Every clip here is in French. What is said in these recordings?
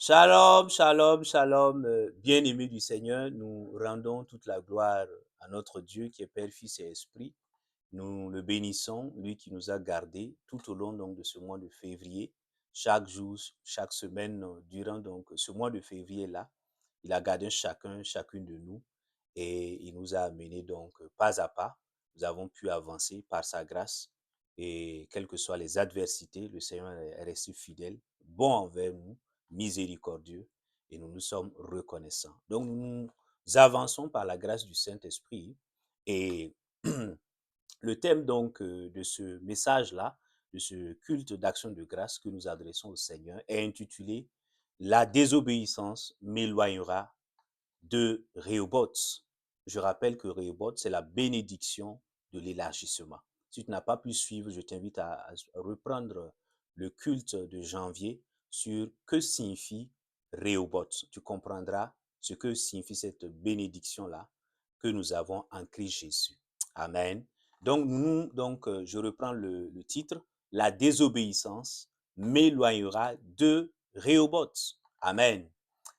Shalom, shalom, shalom, bien-aimés du Seigneur, nous rendons toute la gloire à notre Dieu qui est Père, Fils et Esprit. Nous le bénissons, lui qui nous a gardés tout au long donc de ce mois de février. Chaque jour, chaque semaine, durant donc ce mois de février-là, il a gardé chacune de nous et il nous a amenés donc pas à pas. Nous avons pu avancer par sa grâce et quelles que soient les adversités, le Seigneur est resté fidèle, bon envers nous, miséricordieux et nous nous sommes reconnaissants. Donc nous avançons par la grâce du Saint-Esprit et le thème donc de ce message-là, de ce culte d'action de grâce que nous adressons au Seigneur est intitulé La désobéissance m'éloignera de Rehoboth. Je rappelle que Rehoboth, c'est la bénédiction de l'élargissement. Si tu n'as pas pu suivre, je t'invite à reprendre le culte de janvier sur que signifie Rehoboth. Tu comprendras ce que signifie cette bénédiction-là que nous avons en Christ Jésus. Amen. Je reprends le titre. La désobéissance m'éloignera de Rehoboth. Amen.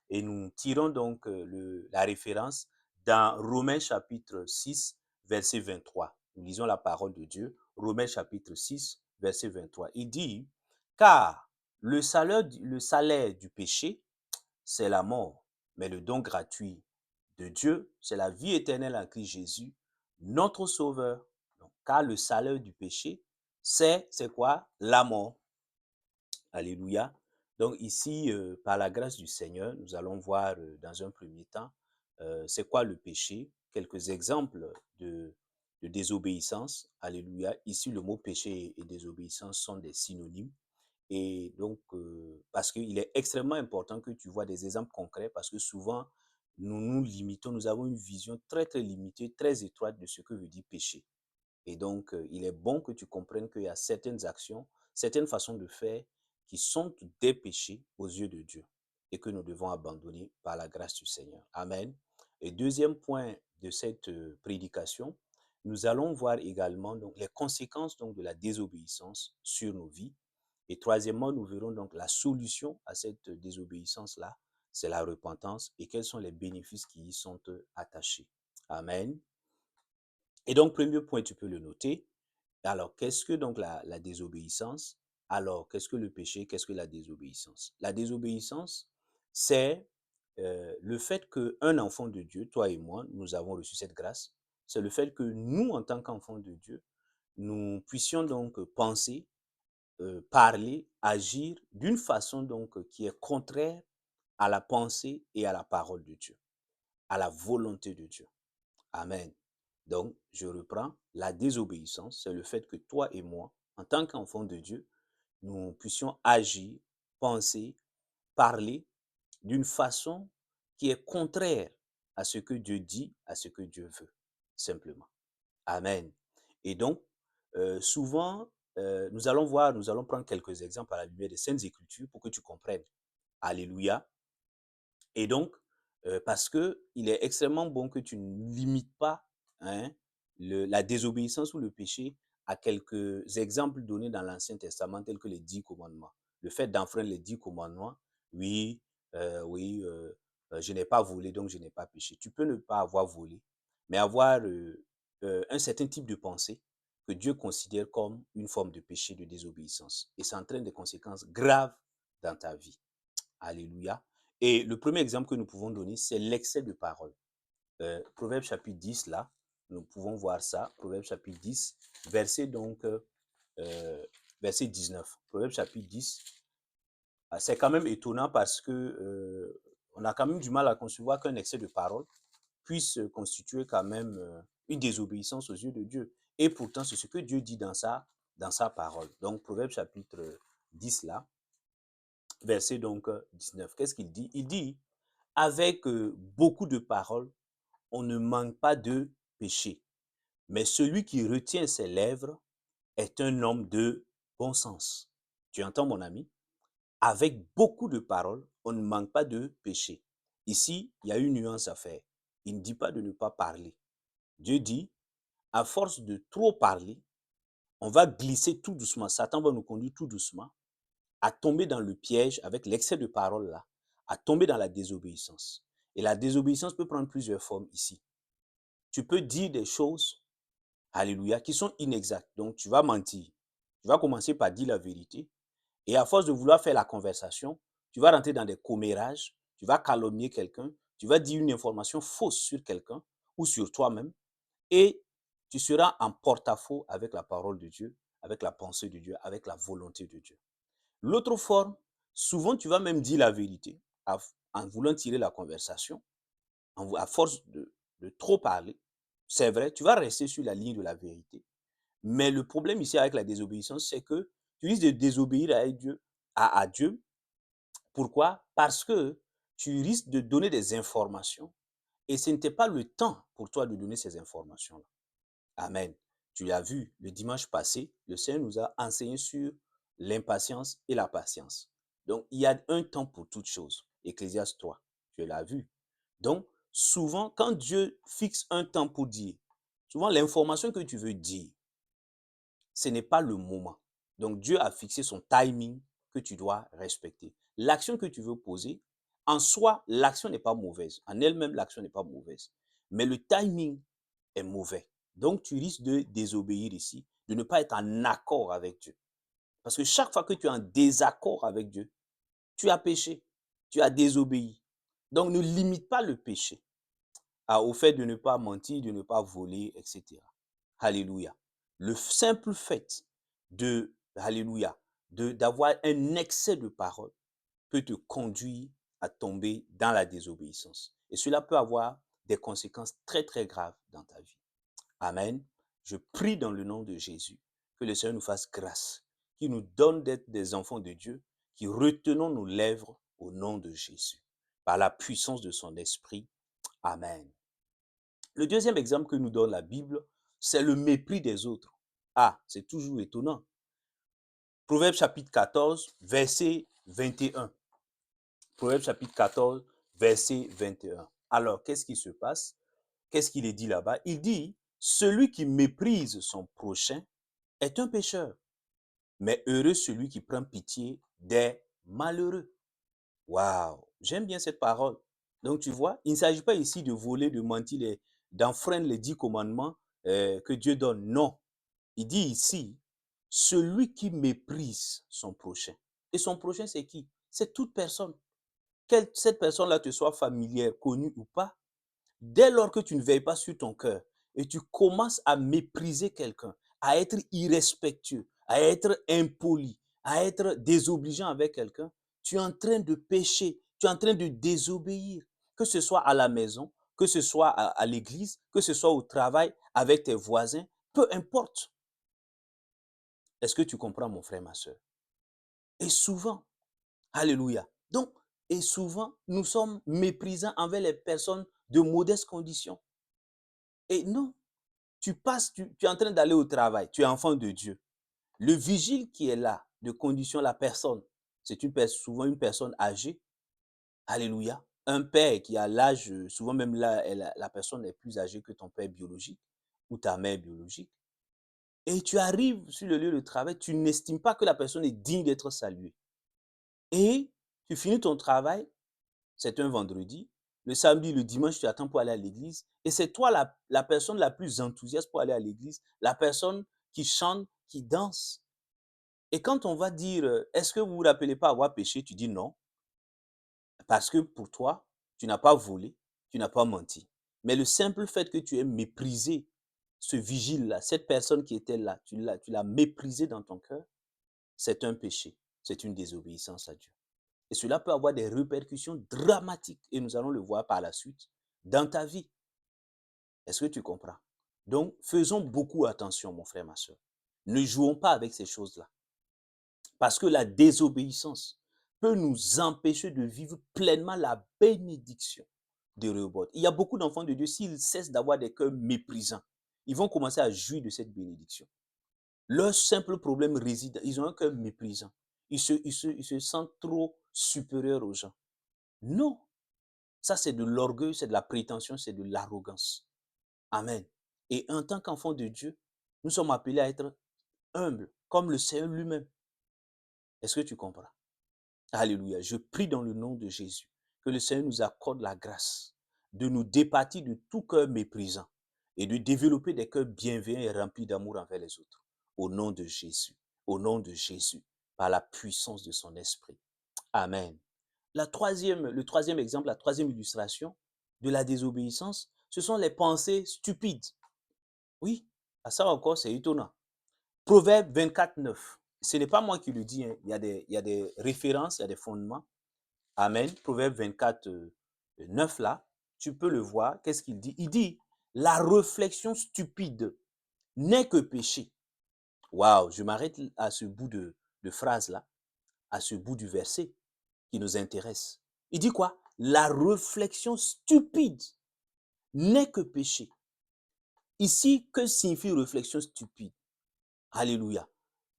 Et nous tirons donc la référence dans Romains chapitre 6, verset 23. Nous lisons la parole de Dieu. Romains chapitre 6, verset 23. Il dit, car le salaire du péché, c'est la mort, mais le don gratuit de Dieu, c'est la vie éternelle en Christ Jésus, notre Sauveur. Donc, car le salaire du péché, c'est quoi? La mort. Alléluia. Donc ici, par la grâce du Seigneur, nous allons voir dans un premier temps, c'est quoi le péché, quelques exemples de désobéissance. Alléluia. Ici, le mot péché et désobéissance sont des synonymes. Et donc, parce qu'il est extrêmement important que tu vois des exemples concrets, parce que souvent, nous nous limitons, nous avons une vision très, très limitée, très étroite de ce que veut dire péché. Et donc, il est bon que tu comprennes qu'il y a certaines actions, certaines façons de faire qui sont des péchés aux yeux de Dieu et que nous devons abandonner par la grâce du Seigneur. Amen. Et deuxième point de cette prédication, nous allons voir également donc, les conséquences donc, de la désobéissance sur nos vies. Et troisièmement, nous verrons donc la solution à cette désobéissance-là, c'est la repentance et quels sont les bénéfices qui y sont attachés. Amen. Et donc, premier point, tu peux le noter. Alors, qu'est-ce que donc la désobéissance? Alors, qu'est-ce que le péché? Qu'est-ce que la désobéissance? La désobéissance, c'est le fait qu'un enfant de Dieu, toi et moi, nous avons reçu cette grâce. C'est le fait que nous, en tant qu'enfants de Dieu, nous puissions donc penser, parler, agir d'une façon donc qui est contraire à la pensée et à la parole de Dieu, à la volonté de Dieu. Amen. Donc, je reprends. La désobéissance, c'est le fait que toi et moi, en tant qu'enfants de Dieu, nous puissions agir, penser, parler d'une façon qui est contraire à ce que Dieu dit, à ce que Dieu veut, simplement. Amen. Et donc, souvent, nous allons prendre quelques exemples à la lumière des Saintes Écritures pour que tu comprennes. Alléluia. Et donc, parce que il est extrêmement bon que tu ne limites pas hein, la désobéissance ou le péché à quelques exemples donnés dans l'Ancien Testament, tels que les 10 commandements. Le fait d'enfreindre les 10 commandements, oui, oui, je n'ai pas volé, donc je n'ai pas péché. Tu peux ne pas avoir volé, mais avoir un certain type de pensée que Dieu considère comme une forme de péché, de désobéissance. Et ça entraîne des conséquences graves dans ta vie. Alléluia. Et le premier exemple que nous pouvons donner, c'est l'excès de parole. Proverbe chapitre 10, là, nous pouvons voir ça. Proverbe chapitre 10, verset donc, verset 19. Proverbe chapitre 10, c'est quand même étonnant parce que on a quand même du mal à concevoir qu'un excès de parole puisse constituer quand même une désobéissance aux yeux de Dieu. Et pourtant, c'est ce que Dieu dit dans sa parole. Donc, Proverbe chapitre 10, là, verset donc 19. Qu'est-ce qu'il dit? Il dit, avec beaucoup de paroles, on ne manque pas de péché. Mais celui qui retient ses lèvres est un homme de bon sens. Tu entends, mon ami? Avec beaucoup de paroles, on ne manque pas de péché. Ici, il y a une nuance à faire. Il ne dit pas de ne pas parler. Dieu dit, à force de trop parler, on va glisser tout doucement. Satan va nous conduire tout doucement à tomber dans le piège avec l'excès de paroles là, à tomber dans la désobéissance. Et la désobéissance peut prendre plusieurs formes ici. Tu peux dire des choses, alléluia, qui sont inexactes. Donc, tu vas mentir. Tu vas commencer par dire la vérité. Et à force de vouloir faire la conversation, tu vas rentrer dans des commérages, tu vas calomnier quelqu'un, tu vas dire une information fausse sur quelqu'un ou sur toi-même. Et tu seras en porte-à-faux avec la parole de Dieu, avec la pensée de Dieu, avec la volonté de Dieu. L'autre forme, souvent tu vas même dire la vérité en voulant tirer la conversation, à force de trop parler. C'est vrai, tu vas rester sur la ligne de la vérité. Mais le problème ici avec la désobéissance, c'est que tu risques de désobéir à Dieu. Pourquoi? Parce que tu risques de donner des informations et ce n'était pas le temps pour toi de donner ces informations-là. Amen. Tu l'as vu le dimanche passé, le Seigneur nous a enseigné sur l'impatience et la patience. Donc, il y a un temps pour toutes choses. Ecclésiaste 3, tu l'as vu. Donc, souvent, quand Dieu fixe un temps pour dire, souvent l'information que tu veux dire, ce n'est pas le moment. Donc, Dieu a fixé son timing que tu dois respecter. L'action que tu veux poser, en soi, l'action n'est pas mauvaise. En elle-même, l'action n'est pas mauvaise. Mais le timing est mauvais. Donc, tu risques de désobéir ici, de ne pas être en accord avec Dieu. Parce que chaque fois que tu es en désaccord avec Dieu, tu as péché, tu as désobéi. Donc, ne limite pas le péché au fait de ne pas mentir, de ne pas voler, etc. Alléluia. Le simple fait alléluia, d'avoir un excès de parole peut te conduire à tomber dans la désobéissance. Et cela peut avoir des conséquences très, très graves dans ta vie. Amen. Je prie dans le nom de Jésus que le Seigneur nous fasse grâce, qu'il nous donne d'être des enfants de Dieu, qui retenons nos lèvres au nom de Jésus, par la puissance de son esprit. Amen. Le deuxième exemple que nous donne la Bible, c'est le mépris des autres. Ah, c'est toujours étonnant. Proverbe chapitre 14, verset 21. Proverbe chapitre 14, verset 21. Alors, qu'est-ce qui se passe? Qu'est-ce qu'il est dit là-bas? Il dit, celui qui méprise son prochain est un pécheur, mais heureux celui qui prend pitié des malheureux. Waouh, j'aime bien cette parole. Donc tu vois, il ne s'agit pas ici de voler, de mentir, d'enfreindre les 10 commandements que Dieu donne. Non, il dit ici, celui qui méprise son prochain. Et son prochain, c'est qui? C'est toute personne. Que cette personne-là te soit familière, connue ou pas, dès lors que tu ne veilles pas sur ton cœur et tu commences à mépriser quelqu'un, à être irrespectueux, à être impoli, à être désobligeant avec quelqu'un, tu es en train de pécher, tu es en train de désobéir, que ce soit à la maison, que ce soit à l'église, que ce soit au travail, avec tes voisins, peu importe. Est-ce que tu comprends, mon frère, ma soeur? Et souvent, alléluia. Donc, et souvent, nous sommes méprisants envers les personnes de modestes conditions. Et non, tu es en train d'aller au travail, tu es enfant de Dieu. Le vigile qui est là, de condition la personne, c'est souvent une personne âgée. Alléluia. Un père qui a l'âge, souvent même là, la personne est plus âgée que ton père biologique ou ta mère biologique. Et tu arrives sur le lieu de travail, tu n'estimes pas que la personne est digne d'être saluée. Et tu finis ton travail, c'est un vendredi. Le samedi, le dimanche, tu attends pour aller à l'église. Et c'est toi la personne la plus enthousiaste pour aller à l'église, la personne qui chante, qui danse. Et quand on va dire, est-ce que vous ne vous rappelez pas avoir péché? Tu dis non, parce que pour toi, tu n'as pas volé, tu n'as pas menti. Mais le simple fait que tu aies méprisé ce vigile-là, cette personne qui était là, tu l'as méprisé dans ton cœur, c'est un péché, c'est une désobéissance à Dieu. Et cela peut avoir des répercussions dramatiques, et nous allons le voir par la suite, dans ta vie. Est-ce que tu comprends? Donc, faisons beaucoup attention, mon frère, ma soeur. Ne jouons pas avec ces choses-là. Parce que la désobéissance peut nous empêcher de vivre pleinement la bénédiction de Rehoboth. Il y a beaucoup d'enfants de Dieu, s'ils cessent d'avoir des cœurs méprisants, ils vont commencer à jouir de cette bénédiction. Leur simple problème réside, ils ont un cœur méprisant. Ils se sentent trop supérieurs aux gens. Non, ça c'est de l'orgueil, c'est de la prétention, c'est de l'arrogance. Amen. Et en tant qu'enfant de Dieu, nous sommes appelés à être humbles, comme le Seigneur lui-même. Est-ce que tu comprends? Alléluia. Je prie dans le nom de Jésus que le Seigneur nous accorde la grâce de nous départir de tout cœur méprisant et de développer des cœurs bienveillants et remplis d'amour envers les autres. Au nom de Jésus, au nom de Jésus, par la puissance de son esprit. Amen. Le troisième exemple, la troisième illustration de la désobéissance, ce sont les pensées stupides. Oui, à ça encore, c'est étonnant. Proverbe 24, 9. Ce n'est pas moi qui le dis, hein. Il y a des références, il y a des fondements. Amen. Proverbe 24, 9 là, tu peux le voir. Qu'est-ce qu'il dit? Il dit, la réflexion stupide n'est que péché. Waouh, je m'arrête à ce bout de phrase là, à ce bout du verset qui nous intéresse. Il dit quoi? La réflexion stupide n'est que péché. Ici, que signifie réflexion stupide? Alléluia.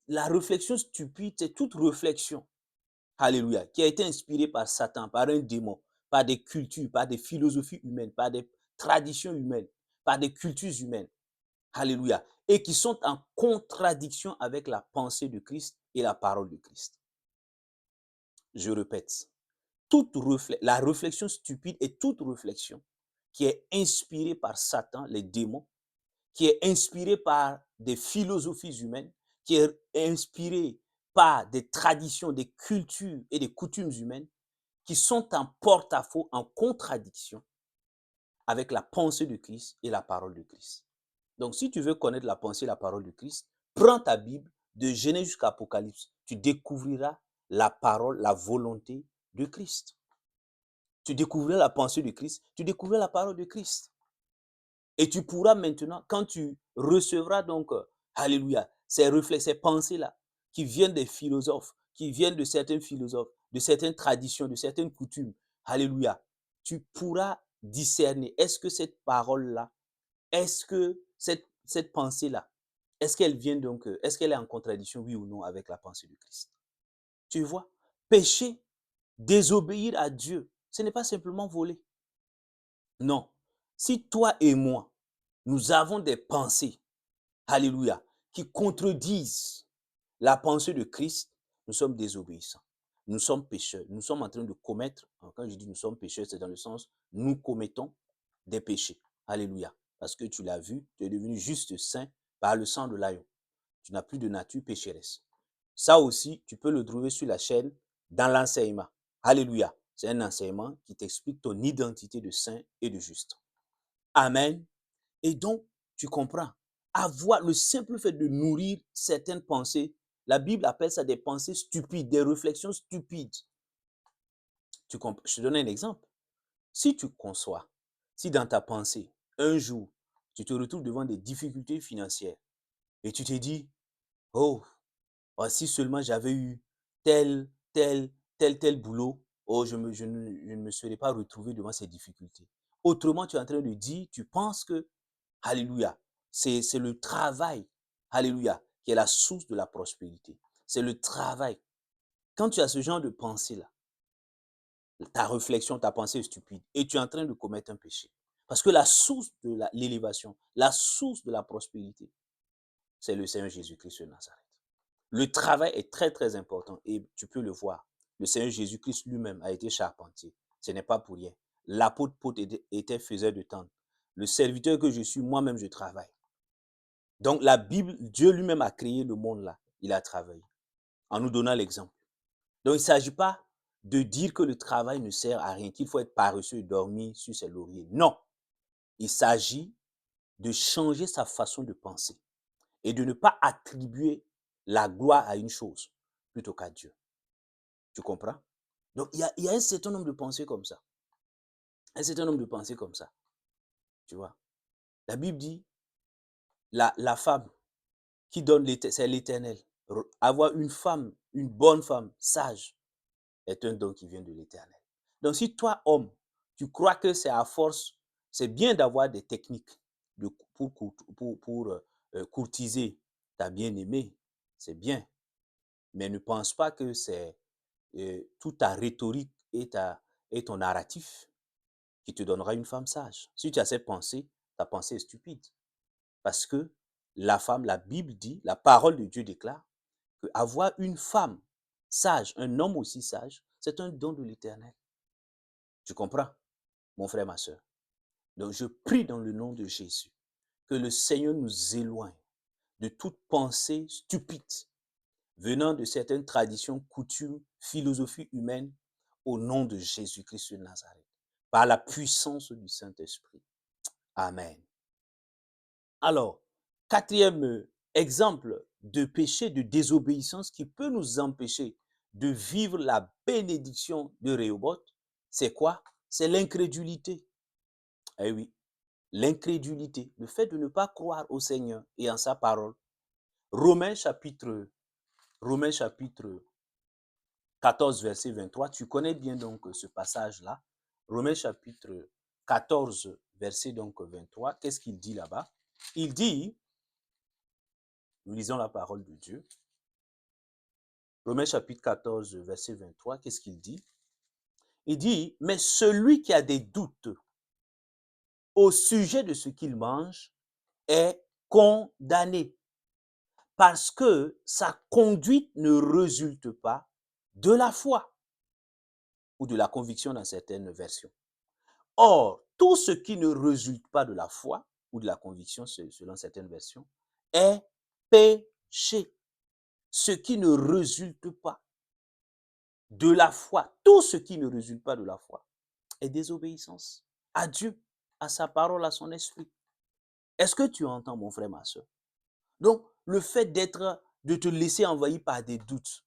La réflexion stupide, c'est toute réflexion, alléluia, qui a été inspirée par Satan, par un démon, par des cultures, par des philosophies humaines, par des traditions humaines, par des cultures humaines, alléluia, et qui sont en contradiction avec la pensée de Christ et la parole de Christ. Je répète, la réflexion stupide est toute réflexion qui est inspirée par Satan, les démons, qui est inspirée par des philosophies humaines, qui est inspirée par des traditions, des cultures et des coutumes humaines qui sont en porte-à-faux, en contradiction avec la pensée de Christ et la parole de Christ. Donc, si tu veux connaître la pensée et la parole de Christ, prends ta Bible de Genèse jusqu'à Apocalypse. Tu découvriras la parole, la volonté de Christ. Tu découvriras la pensée de Christ, tu découvriras la parole de Christ. Et tu pourras maintenant, quand tu recevras donc, alléluia, ces réflexes, ces pensées-là, qui viennent des philosophes, qui viennent de certains philosophes, de certaines traditions, de certaines coutumes, alléluia, tu pourras discerner, est-ce que cette parole-là, est-ce que cette pensée-là, est-ce qu'elle vient donc, est-ce qu'elle est en contradiction, oui ou non, avec la pensée de Christ? Tu vois, pécher, désobéir à Dieu, ce n'est pas simplement voler. Non. Si toi et moi, nous avons des pensées, alléluia, qui contredisent la pensée de Christ, nous sommes désobéissants. Nous sommes pécheurs. Nous sommes en train de commettre, quand je dis nous sommes pécheurs, c'est dans le sens, nous commettons des péchés. Alléluia. Parce que tu l'as vu, tu es devenu juste saint par le sang de l'agneau. Tu n'as plus de nature pécheresse. Ça aussi, tu peux le trouver sur la chaîne dans l'enseignement. Alléluia. C'est un enseignement qui t'explique ton identité de saint et de juste. Amen. Et donc, tu comprends, avoir le simple fait de nourrir certaines pensées, la Bible appelle ça des pensées stupides, des réflexions stupides. Je te donne un exemple. Si tu conçois, si dans ta pensée, un jour, tu te retrouves devant des difficultés financières et tu te dis, oh, si seulement j'avais eu tel, tel boulot, oh, je ne me serais pas retrouvé devant ces difficultés. Autrement, tu es en train de dire, tu penses que, alléluia, c'est le travail, alléluia, qui est la source de la prospérité. C'est le travail. Quand tu as ce genre de pensée-là, ta réflexion, ta pensée est stupide et tu es en train de commettre un péché. Parce que la source de l'élévation, la source de la prospérité, c'est le Seigneur Jésus-Christ de Nazareth. Le travail est très, très important et tu peux le voir. Le Seigneur Jésus-Christ lui-même a été charpentier. Ce n'est pas pour rien. L'apôtre Paul était faiseur de tentes. Le serviteur que je suis, moi-même, je travaille. Donc, la Bible, Dieu lui-même a créé le monde là. Il a travaillé en nous donnant l'exemple. Donc, il ne s'agit pas de dire que le travail ne sert à rien, qu'il faut être paresseux et dormir sur ses lauriers. Non. Il s'agit de changer sa façon de penser et de ne pas attribuer la gloire à une chose plutôt qu'à Dieu. Tu comprends? Donc, il y a un certain nombre de pensées comme ça. Un certain nombre de pensées comme ça. Tu vois? La Bible dit, la femme qui donne c'est l'Éternel. Avoir une femme, une bonne femme, sage, est un don qui vient de l'Éternel. Donc, si toi, homme, tu crois que c'est à force, c'est bien d'avoir des techniques pour courtiser ta bien-aimée, c'est bien. Mais ne pense pas que c'est toute ta rhétorique et ton narratif qui te donnera une femme sage. Si tu as cette pensée, ta pensée est stupide. Parce que la femme, la Bible dit, la parole de Dieu déclare qu'avoir une femme sage, un homme aussi sage, c'est un don de l'Éternel. Tu comprends, mon frère, ma soeur? Donc, je prie dans le nom de Jésus que le Seigneur nous éloigne de toute pensée stupide venant de certaines traditions, coutumes, philosophies humaines, au nom de Jésus-Christ de Nazareth, par la puissance du Saint-Esprit. Amen. Alors, quatrième exemple de péché, de désobéissance qui peut nous empêcher de vivre la bénédiction de Rehoboth, c'est quoi? C'est l'incrédulité. Eh oui, l'incrédulité, le fait de ne pas croire au Seigneur et en sa parole. Romains chapitre 14, verset 23, tu connais bien donc ce passage-là. Romains chapitre 14, verset donc 23, qu'est-ce qu'il dit là-bas? Il dit, nous lisons la parole de Dieu, Romains chapitre 14, verset 23, qu'est-ce qu'il dit? Il dit, mais celui qui a des doutes au sujet de ce qu'il mange est condamné parce que sa conduite ne résulte pas de la foi ou de la conviction dans certaines versions. Or, tout ce qui ne résulte pas de la foi ou de la conviction, selon certaines versions, est péché. Ce qui ne résulte pas de la foi, tout ce qui ne résulte pas de la foi, est désobéissance à Dieu, à sa parole, à son esprit. Est-ce que tu entends, mon frère, ma soeur? Donc, le fait de te laisser envahir par des doutes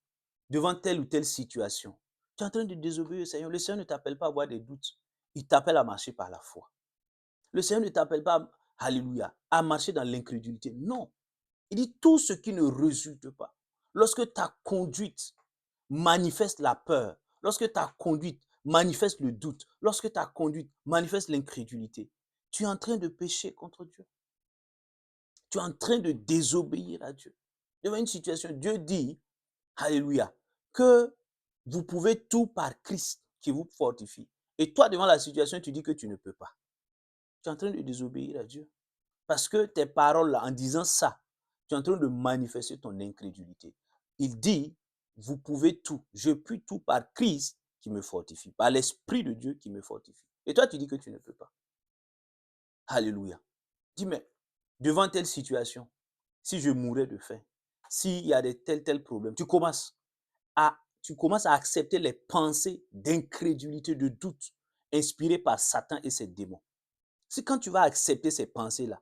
devant telle ou telle situation, tu es en train de désobéir au Seigneur. Le Seigneur ne t'appelle pas à avoir des doutes. Il t'appelle à marcher par la foi. Le Seigneur ne t'appelle pas, alléluia, à marcher dans l'incrédulité. Non. Il dit tout ce qui ne résulte pas. Lorsque ta conduite manifeste la peur, lorsque ta conduite manifeste le doute, lorsque ta conduite manifeste l'incrédulité, tu es en train de pécher contre Dieu. Tu es en train de désobéir à Dieu. Devant une situation, Dieu dit, alléluia, que vous pouvez tout par Christ qui vous fortifie. Et toi, devant la situation, tu dis que tu ne peux pas. Tu es en train de désobéir à Dieu. Parce que tes paroles, là, en disant ça, tu es en train de manifester ton incrédulité. Il dit, vous pouvez tout. Je puis tout par Christ qui me fortifie, par l'Esprit de Dieu qui me fortifie. Et toi, tu dis que tu ne peux pas. Alléluia. Dis, mais devant telle situation, si je mourais de faim, s'il y a de tels problèmes, tu commences à accepter les pensées d'incrédulité, de doute, inspirées par Satan et ses démons. C'est quand tu vas accepter ces pensées-là,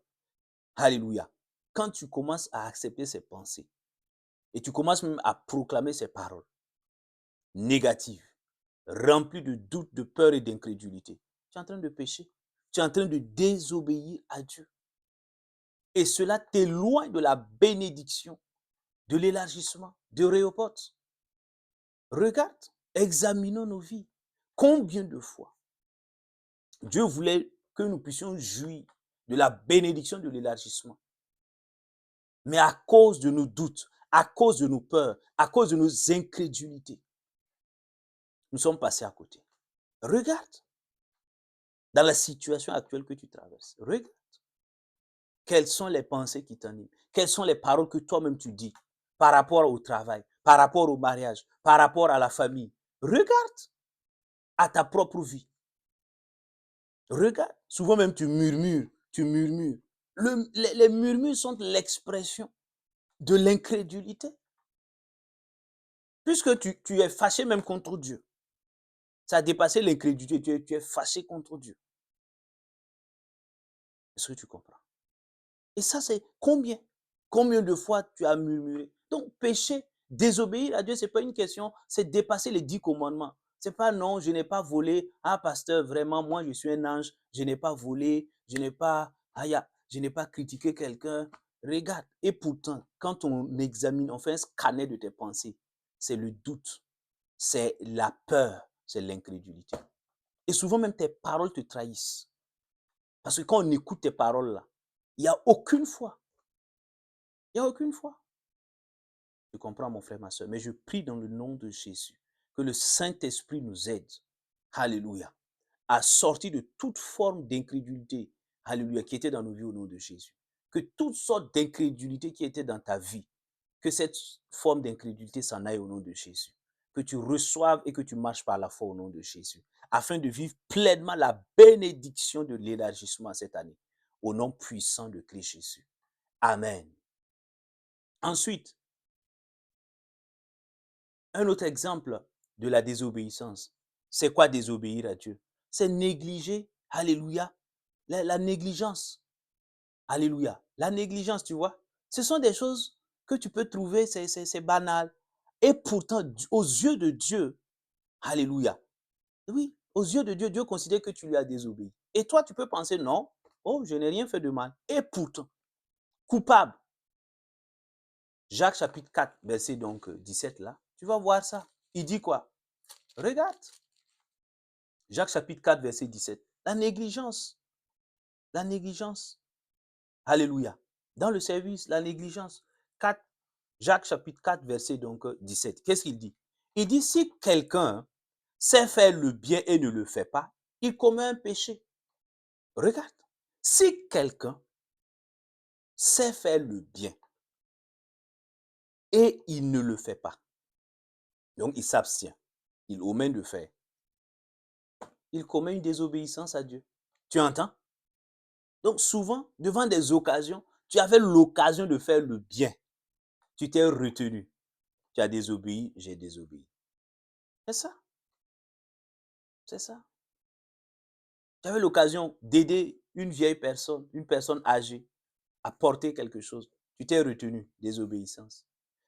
alléluia, quand tu commences à accepter ces pensées, et tu commences même à proclamer ces paroles négatives, remplies de doute, de peur et d'incrédulité, tu es en train de pécher. Tu es en train de désobéir à Dieu. Et cela t'éloigne de la bénédiction, de l'élargissement, de Rehoboth. Regarde, examinons nos vies. Combien de fois Dieu voulait que nous puissions jouir de la bénédiction de l'élargissement. Mais à cause de nos doutes, à cause de nos peurs, à cause de nos incrédulités, nous sommes passés à côté. Regarde, dans la situation actuelle que tu traverses, regarde, quelles sont les pensées qui t'animent, quelles sont les paroles que toi-même tu dis par rapport au travail, par rapport au mariage, par rapport à la famille. Regarde à ta propre vie. Regarde, souvent même tu murmures, tu murmures. Les murmures sont l'expression de l'incrédulité. Puisque tu es fâché même contre Dieu. Ça a dépassé l'incrédulité, tu es fâché contre Dieu. Est-ce que tu comprends? Et ça, c'est combien? Combien de fois tu as murmuré? Donc, péché, désobéir à Dieu, ce n'est pas une question, c'est dépasser les 10 commandements. C'est pas non, je n'ai pas volé. Ah, pasteur, vraiment, moi, je suis un ange, je n'ai pas volé, je n'ai pas critiqué quelqu'un. Regarde. Et pourtant, quand on examine, on fait un scanner de tes pensées, c'est le doute, c'est la peur, c'est l'incrédulité. Et souvent, même tes paroles te trahissent. Parce que quand on écoute tes paroles là, il n'y a aucune foi. Il n'y a aucune foi. Je comprends, mon frère, ma soeur, mais je prie dans le nom de Jésus que le Saint-Esprit nous aide, alléluia, à sortir de toute forme d'incrédulité, alléluia, qui était dans nos vies au nom de Jésus. Que toutes sortes d'incrédulité qui étaient dans ta vie, que cette forme d'incrédulité s'en aille au nom de Jésus. que tu reçoives et que tu marches par la foi au nom de Jésus, afin de vivre pleinement la bénédiction de l'élargissement cette année, au nom puissant de Christ Jésus. Amen. Ensuite, un autre exemple de la désobéissance. C'est quoi désobéir à Dieu? C'est négliger, alléluia, la négligence. Alléluia. La négligence, tu vois, ce sont des choses que tu peux trouver, c'est banal. Et pourtant, aux yeux de Dieu, alléluia. Oui, aux yeux de Dieu, Dieu considère que tu lui as désobéi. Et toi, tu peux penser, non, oh, je n'ai rien fait de mal. Et pourtant, coupable. Jacques chapitre 4, verset donc 17 là, tu vas voir ça. Il dit quoi? Regarde. Jacques chapitre 4, verset 17. La négligence. La négligence. Alléluia. Dans le service, la négligence. 4, Jacques chapitre 4, verset donc 17. Qu'est-ce qu'il dit? Il dit, si quelqu'un sait faire le bien et ne le fait pas, il commet un péché. Regarde. Si quelqu'un sait faire le bien et il ne le fait pas, donc il s'abstient, il omet de faire, il commet une désobéissance à Dieu. Tu entends? Donc souvent, devant des occasions, tu avais l'occasion de faire le bien. Tu t'es retenu. Tu as désobéi, j'ai désobéi. C'est ça. C'est ça. Tu avais l'occasion d'aider une vieille personne, une personne âgée, à porter quelque chose. Tu t'es retenu, désobéissance.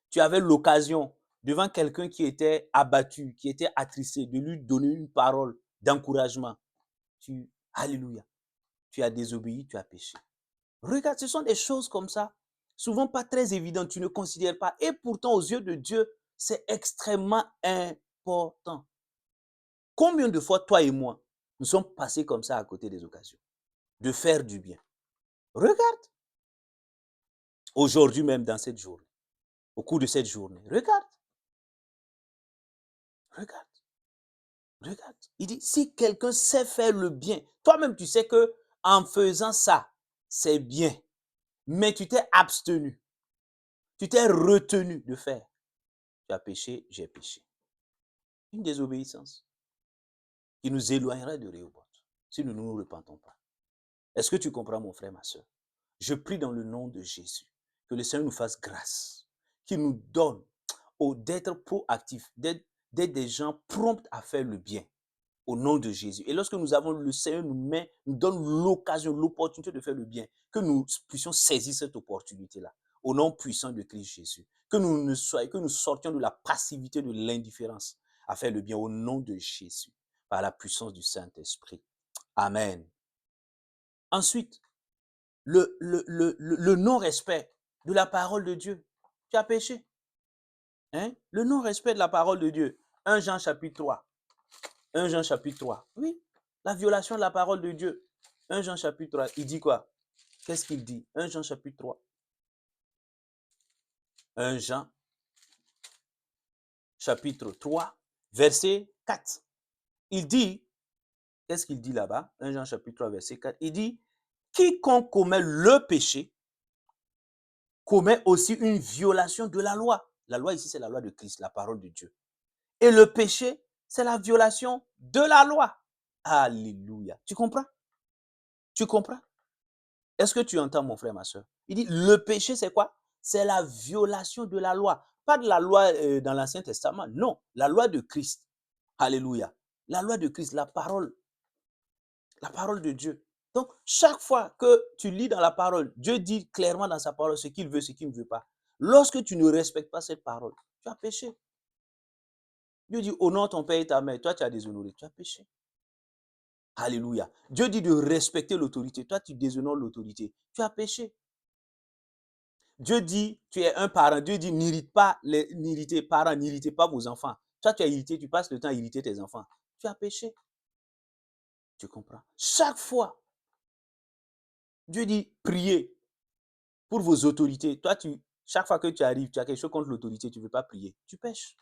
Tu avais l'occasion, devant quelqu'un qui était abattu, qui était attristé, de lui donner une parole d'encouragement. Alléluia, tu as désobéi, tu as péché. Regarde, ce sont des choses comme ça, souvent pas très évidentes, tu ne considères pas. Et pourtant, aux yeux de Dieu, c'est extrêmement important. Combien de fois, toi et moi, nous sommes passés comme ça à côté des occasions de faire du bien? Regarde, aujourd'hui même dans cette journée, au cours de cette journée, regarde, regarde, regarde. Il dit, si quelqu'un sait faire le bien, toi-même tu sais que en faisant ça, c'est bien, mais tu t'es abstenu, tu t'es retenu de faire. Tu as péché, j'ai péché. Une désobéissance qui nous éloignerait de Rehoboth si nous ne nous repentons pas. Est-ce que tu comprends, mon frère, ma soeur? Je prie dans le nom de Jésus que le Seigneur nous fasse grâce, qu'il nous donne d'être proactifs, d'être des gens prompts à faire le bien au nom de Jésus. Et lorsque nous avons le Seigneur nous donne l'occasion, l'opportunité de faire le bien, que nous puissions saisir cette opportunité-là au nom puissant de Christ Jésus. Que nous sortions de la passivité, de l'indifférence à faire le bien au nom de Jésus, par la puissance du Saint-Esprit. Amen. Ensuite, le non-respect de la parole de Dieu. Tu as péché. Hein? Le non-respect de la parole de Dieu. 1 Jean chapitre 3. 1 Jean chapitre 3. Oui, la violation de la parole de Dieu. 1 Jean chapitre 3, il dit quoi? Qu'est-ce qu'il dit? 1 Jean chapitre 3. 1 Jean chapitre 3, verset 4. Il dit, qu'est-ce qu'il dit là-bas? 1 Jean chapitre 3, verset 4. Il dit, quiconque commet le péché commet aussi une violation de la loi. La loi ici, c'est la loi de Christ, la parole de Dieu. Et le péché, c'est la violation de la loi. Alléluia. Tu comprends? Tu comprends? Est-ce que tu entends, mon frère, ma soeur? Il dit, le péché, c'est quoi? C'est la violation de la loi. Pas de la loi dans l'Ancien Testament, non. La loi de Christ. Alléluia. La loi de Christ, la parole de Dieu. Donc, chaque fois que tu lis dans la parole, Dieu dit clairement dans sa parole ce qu'il veut, ce qu'il ne veut pas. Lorsque tu ne respectes pas cette parole, tu as péché. Dieu dit, honore ton père et ta mère. Toi, tu as déshonoré. Tu as péché. Alléluia. Dieu dit de respecter l'autorité. Toi, tu déshonores l'autorité. Tu as péché. Dieu dit, tu es un parent. Dieu dit, n'irritez parents, n'irritez pas vos enfants. Toi, tu as irrité, tu passes le temps à irriter tes enfants. Tu as péché. Tu comprends? Chaque fois, Dieu dit, priez pour vos autorités. Toi, chaque fois que tu arrives, tu as quelque chose contre l'autorité, tu ne veux pas prier. Tu pêches.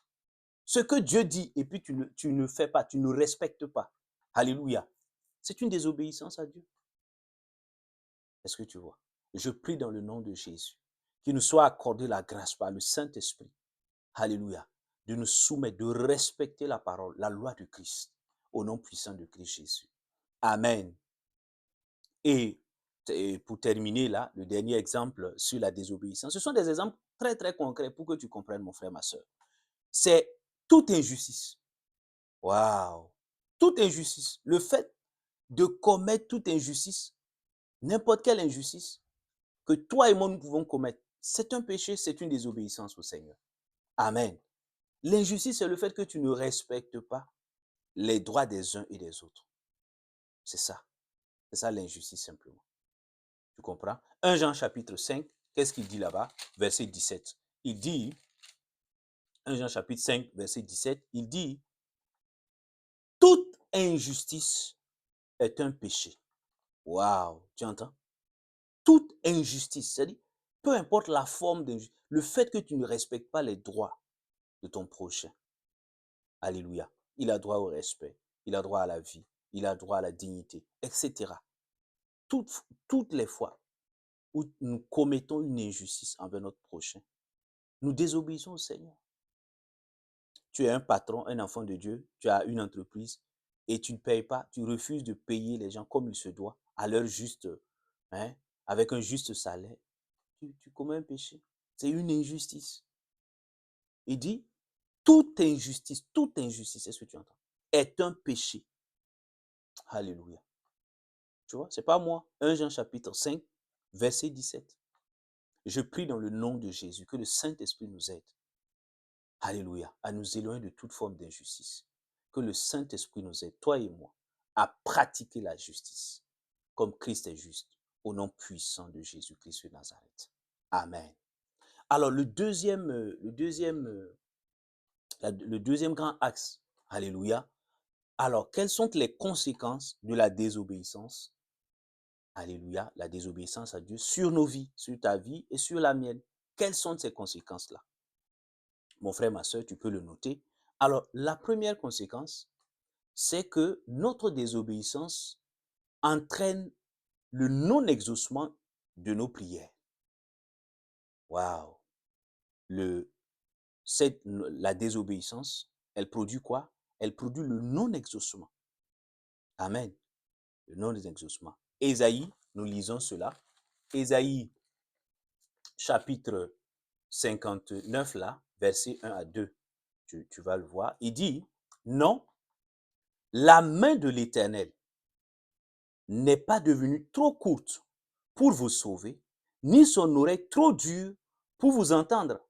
Ce que Dieu dit, et puis tu ne fais pas, tu ne respectes pas. Alléluia. C'est une désobéissance à Dieu. Est-ce que tu vois? Je prie dans le nom de Jésus qu'il nous soit accordé la grâce par le Saint-Esprit. Alléluia. de nous soumettre, de respecter la parole, la loi de Christ, au nom puissant de Christ Jésus. Amen. Et pour terminer là, le dernier exemple sur la désobéissance, ce sont des exemples très très concrets pour que tu comprennes, mon frère, ma soeur. C'est toute injustice. Waouh! Toute injustice. Le fait de commettre toute injustice, n'importe quelle injustice que toi et moi nous pouvons commettre, c'est un péché, c'est une désobéissance au Seigneur. Amen. L'injustice, c'est le fait que tu ne respectes pas les droits des uns et des autres. C'est ça. C'est ça l'injustice simplement. Tu comprends? 1 Jean chapitre 5, qu'est-ce qu'il dit là-bas? Verset 17. Il dit, 1 Jean chapitre 5, verset 17, il dit, toute injustice est un péché. Waouh, tu entends? Toute injustice, c'est-à-dire, peu importe la forme d'injustice, le fait que tu ne respectes pas les droits de ton prochain. Alléluia. Il a droit au respect, il a droit à la vie, il a droit à la dignité, etc. Toutes les fois où nous commettons une injustice envers notre prochain, nous désobéissons au Seigneur. Tu es un patron, un enfant de Dieu, tu as une entreprise et tu ne payes pas, tu refuses de payer les gens comme il se doit, à leur juste, hein, avec un juste salaire, tu commets un péché. C'est une injustice. Il dit, toute injustice, c'est ce que tu entends, est un péché. Alléluia. Tu vois, c'est pas moi. 1 Jean chapitre 5, verset 17. Je prie dans le nom de Jésus que le Saint-Esprit nous aide. Alléluia. À nous éloigner de toute forme d'injustice. Que le Saint-Esprit nous aide, toi et moi, à pratiquer la justice, comme Christ est juste, au nom puissant de Jésus-Christ de Nazareth. Amen. Alors, le deuxième grand axe, alléluia. Alors, quelles sont les conséquences de la désobéissance? Alléluia, la désobéissance à Dieu sur nos vies, sur ta vie et sur la mienne. Quelles sont ces conséquences-là? Mon frère, ma soeur, tu peux le noter. Alors, la première conséquence, c'est que notre désobéissance entraîne le non-exaucement de nos prières. Waouh! La désobéissance, elle produit quoi? Elle produit le non-exaucement. Amen. Le non-exaucement. Ésaïe, nous lisons cela. Ésaïe, chapitre 59, là, versets 1 à 2. Tu vas le voir. Il dit, non, la main de l'Éternel n'est pas devenue trop courte pour vous sauver, ni son oreille trop dure pour vous entendre.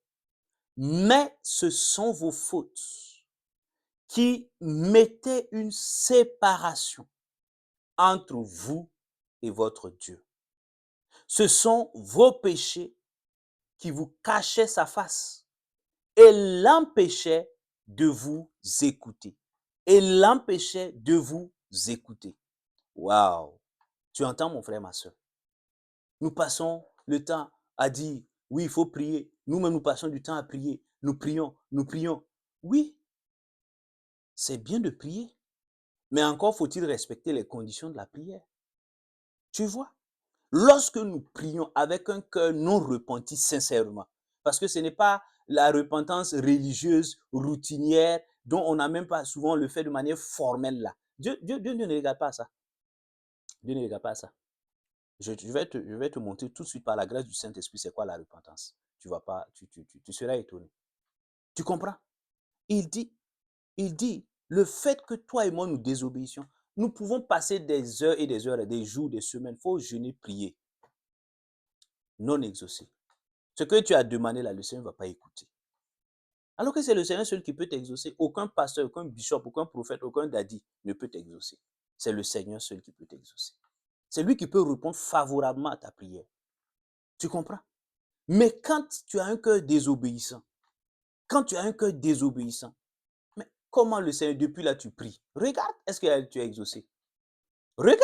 Mais ce sont vos fautes qui mettaient une séparation entre vous et votre Dieu. Ce sont vos péchés qui vous cachaient sa face et l'empêchaient de vous écouter. Et l'empêchaient de vous écouter. Waouh! Tu entends, mon frère, ma soeur? Nous passons le temps à dire, oui, il faut prier. Nous-mêmes, nous passons du temps à prier. Nous prions, nous prions. Oui, c'est bien de prier. Mais encore faut-il respecter les conditions de la prière. Tu vois? Lorsque nous prions avec un cœur non repenti sincèrement, parce que ce n'est pas la repentance religieuse, routinière, dont on n'a même pas souvent le fait de manière formelle là. Dieu ne regarde pas ça. Dieu ne regarde pas ça. Je vais te montrer tout de suite par la grâce du Saint-Esprit c'est quoi la repentance. Tu vas pas, tu seras étonné. Tu comprends? Il dit, le fait que toi et moi nous désobéissions, nous pouvons passer des heures et des heures, des jours, des semaines, il faut jeûner, prier, non exaucé. Ce que tu as demandé là, le Seigneur ne va pas écouter. Alors que c'est le Seigneur seul qui peut t'exaucer. Aucun pasteur, aucun bishop, aucun prophète, aucun daddy ne peut t'exaucer. C'est le Seigneur seul qui peut t'exaucer. C'est lui qui peut répondre favorablement à ta prière. Tu comprends? Mais quand tu as un cœur désobéissant, mais comment le Seigneur, depuis là tu pries? Regarde, est-ce que tu as exaucé? Regarde,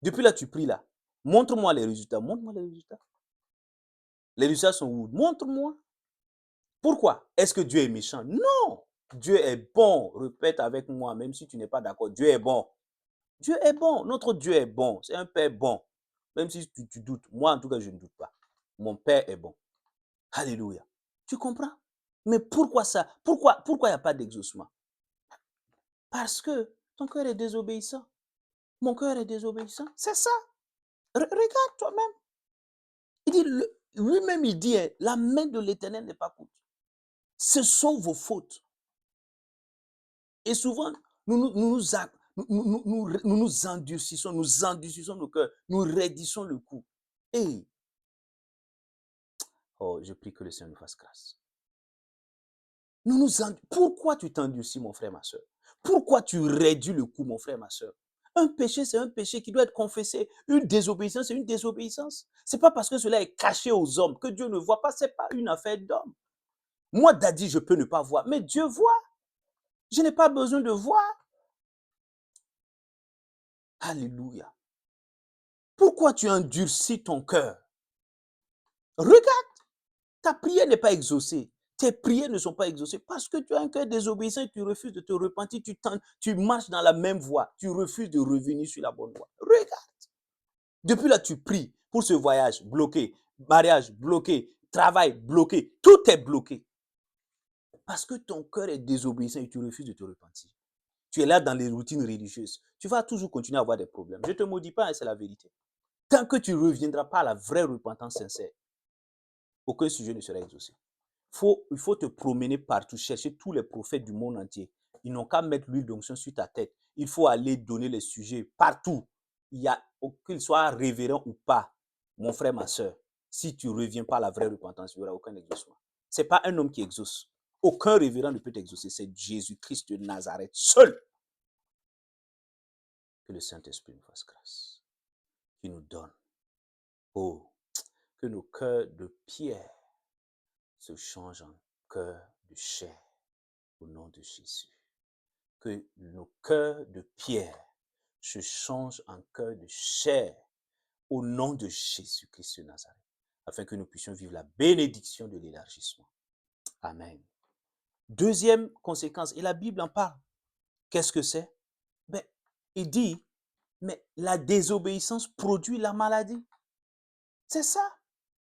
depuis là tu pries là. Montre-moi les résultats, montre-moi les résultats. Les résultats sont où? Montre-moi. Pourquoi? Est-ce que Dieu est méchant? Non! Dieu est bon. Répète avec moi, même si tu n'es pas d'accord. Dieu est bon. Dieu est bon. Notre Dieu est bon. C'est un Père bon. Même si tu doutes. Moi, en tout cas, je ne doute pas. Mon Père est bon. Alléluia. Tu comprends? Mais pourquoi ça? Pourquoi il n'y a pas d'exaucement? Parce que ton cœur est désobéissant. Mon cœur est désobéissant. C'est ça. Regarde toi-même. Il dit, lui-même, il dit, hein, la main de l'Éternel n'est pas courte. Ce sont vos fautes. Et souvent, nous endurcissons nos cœurs, nous raidissons le cou. Et, oh, je prie que le Seigneur nous fasse grâce. Pourquoi tu t'endurcis, mon frère, ma soeur? Pourquoi tu raidis le cou, mon frère, ma soeur? Un péché, c'est un péché qui doit être confessé. Une désobéissance, c'est une désobéissance. Ce n'est pas parce que cela est caché aux hommes que Dieu ne voit pas. Ce n'est pas une affaire d'homme. Moi, Daddy, je peux ne pas voir, mais Dieu voit. Je n'ai pas besoin de voir. Alléluia. Pourquoi tu endurcis ton cœur? Regarde, ta prière n'est pas exaucée. Tes prières ne sont pas exaucées parce que tu as un cœur désobéissant et tu refuses de te repentir. Tu marches dans la même voie. Tu refuses de revenir sur la bonne voie. Regarde. Depuis là, tu pries pour ce voyage bloqué, mariage bloqué, travail bloqué. Tout est bloqué. Parce que ton cœur est désobéissant et tu refuses de te repentir. Tu es là dans les routines religieuses. Tu vas toujours continuer à avoir des problèmes. Je ne te maudis pas, hein, c'est la vérité. Tant que tu ne reviendras pas à la vraie repentance sincère, aucun sujet ne sera exaucé. Il faut te promener partout, chercher tous les prophètes du monde entier. Ils n'ont qu'à mettre l'huile d'onction sur ta tête. Il faut aller donner les sujets partout. Qu'il soit révérend ou pas, mon frère, ma soeur, si tu ne reviens pas à la vraie repentance, il n'y aura aucun exaucement. Ce n'est pas un homme qui exauce. Aucun révérend ne peut exaucer. C'est Jésus-Christ de Nazareth seul. Que le Saint-Esprit nous fasse grâce. Qu'il nous donne. Oh, que nos cœurs de pierre se changent en cœurs de chair au nom de Jésus. Que nos cœurs de pierre se changent en cœurs de chair au nom de Jésus-Christ de Nazareth, afin que nous puissions vivre la bénédiction de l'élargissement. Amen. Deuxième conséquence, et la Bible en parle. Qu'est-ce que c'est? Ben, il dit, mais la désobéissance produit la maladie. C'est ça.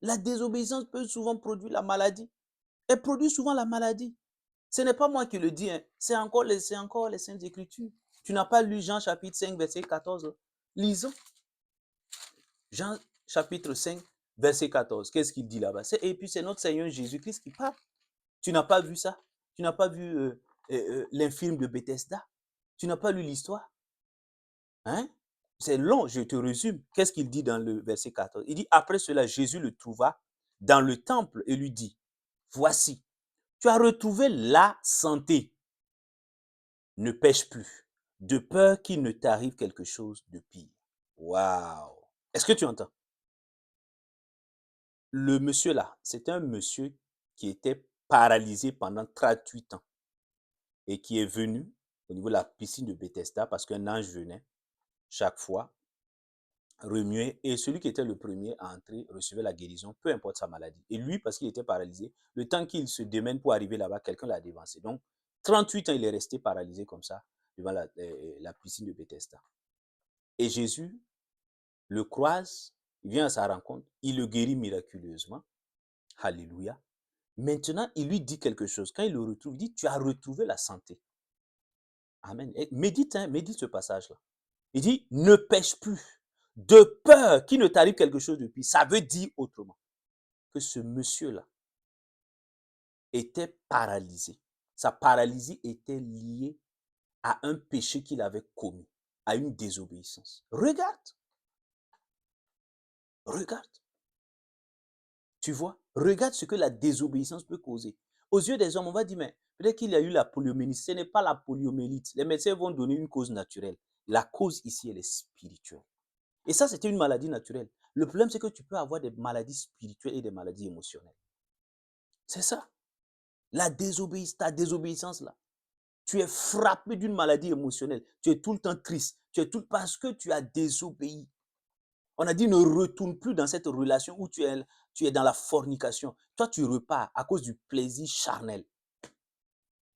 La désobéissance peut souvent produire la maladie. Elle produit souvent la maladie. Ce n'est pas moi qui le dis, hein. C'est encore les Saintes Écritures. Tu n'as pas lu Jean chapitre 5, verset 14. Lisons. Jean chapitre 5, verset 14. Qu'est-ce qu'il dit là-bas? Et puis c'est notre Seigneur Jésus-Christ qui parle. Tu n'as pas vu ça? Tu n'as pas vu l'infirme de Bethesda? Tu n'as pas lu l'histoire? Hein? C'est long, je te résume. Qu'est-ce qu'il dit dans le verset 14? Il dit, après cela, Jésus le trouva dans le temple et lui dit, voici, tu as retrouvé la santé. Ne pêche plus, de peur qu'il ne t'arrive quelque chose de pire. Waouh! Est-ce que tu entends? Le monsieur là, c'est un monsieur qui était paralysé pendant 38 ans et qui est venu au niveau de la piscine de Bethesda parce qu'un ange venait chaque fois remuer et celui qui était le premier à entrer recevait la guérison, peu importe sa maladie. Et lui, parce qu'il était paralysé, le temps qu'il se démène pour arriver là-bas, quelqu'un l'a dévancé. Donc, 38 ans, il est resté paralysé comme ça devant la piscine de Bethesda. Et Jésus le croise, il vient à sa rencontre, il le guérit miraculeusement. Alléluia. Maintenant, il lui dit quelque chose. Quand il le retrouve, il dit, tu as retrouvé la santé. Amen. Et médite, hein, médite ce passage-là. Il dit, ne pêche plus, de peur qu'il ne t'arrive quelque chose de pire. Ça veut dire autrement que ce monsieur-là était paralysé. Sa paralysie était liée à un péché qu'il avait commis, à une désobéissance. Regarde, regarde. Tu vois, regarde ce que la désobéissance peut causer. Aux yeux des hommes, on va dire, mais peut-être qu'il y a eu la poliomyélite. Ce n'est pas la poliomyélite. Les médecins vont donner une cause naturelle. La cause ici, elle est spirituelle. Et ça, c'était une maladie naturelle. Le problème, c'est que tu peux avoir des maladies spirituelles et des maladies émotionnelles. C'est ça. Ta désobéissance là. Tu es frappé d'une maladie émotionnelle. Tu es tout le temps triste. Parce que tu as désobéi. On a dit ne retourne plus dans cette relation où tu es dans la fornication. Toi, tu repars à cause du plaisir charnel.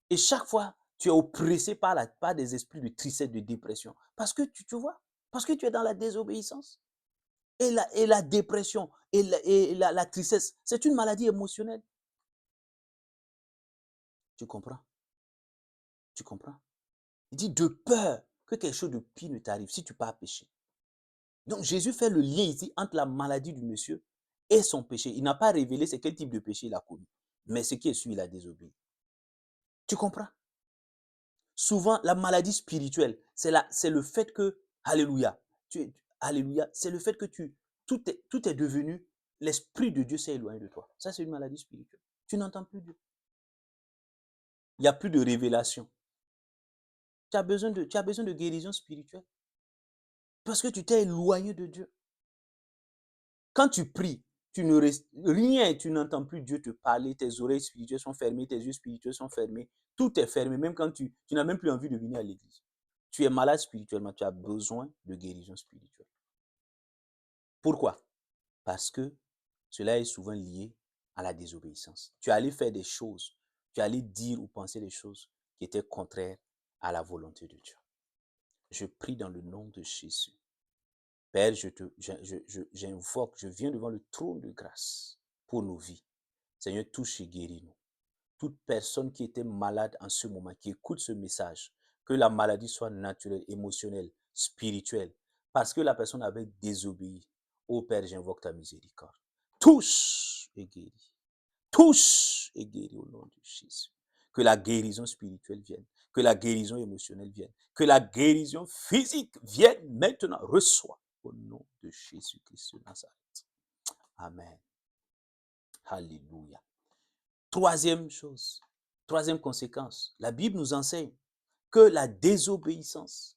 Et chaque fois, tu es oppressé par des esprits de tristesse, de dépression. Parce que tu vois, parce que tu es dans la désobéissance. Et la dépression et la tristesse, c'est une maladie émotionnelle. Tu comprends? Tu comprends? Il dit de peur que quelque chose de pire ne t'arrive si tu pars pécher. Donc Jésus fait le lien ici entre la maladie du monsieur et son péché. Il n'a pas révélé c'est quel type de péché il a commis. Mais ce qui est sûr, il a désobéi. Tu comprends? Souvent, la maladie spirituelle, c'est le fait que, alléluia, alléluia, c'est le fait que tout est devenu, l'Esprit de Dieu s'est éloigné de toi. Ça, c'est une maladie spirituelle. Tu n'entends plus Dieu. Il n'y a plus de révélation. Tu as besoin de guérison spirituelle. Parce que tu t'es éloigné de Dieu. Quand tu pries, rien, tu n'entends plus Dieu te parler, tes oreilles spirituelles sont fermées, tes yeux spirituels sont fermés, tout est fermé, même quand tu n'as même plus envie de venir à l'église. Tu es malade spirituellement, tu as besoin de guérison spirituelle. Pourquoi? Parce que cela est souvent lié à la désobéissance. Tu es allé faire des choses, tu es allé dire ou penser des choses qui étaient contraires à la volonté de Dieu. Je prie dans le nom de Jésus. Père, j'invoque, je viens devant le trône de grâce pour nos vies. Seigneur, touche et guéris-nous. Toute personne qui était malade en ce moment, qui écoute ce message, que la maladie soit naturelle, émotionnelle, spirituelle, parce que la personne avait désobéi. Ô Père, j'invoque ta miséricorde. Touche et guéris. Touche et guéris au nom de Jésus. Que la guérison spirituelle vienne, que la guérison émotionnelle vienne, que la guérison physique vienne maintenant. Reçois au nom de Jésus-Christ de Nazareth. Amen. Alléluia. Troisième chose, troisième conséquence, la Bible nous enseigne que la désobéissance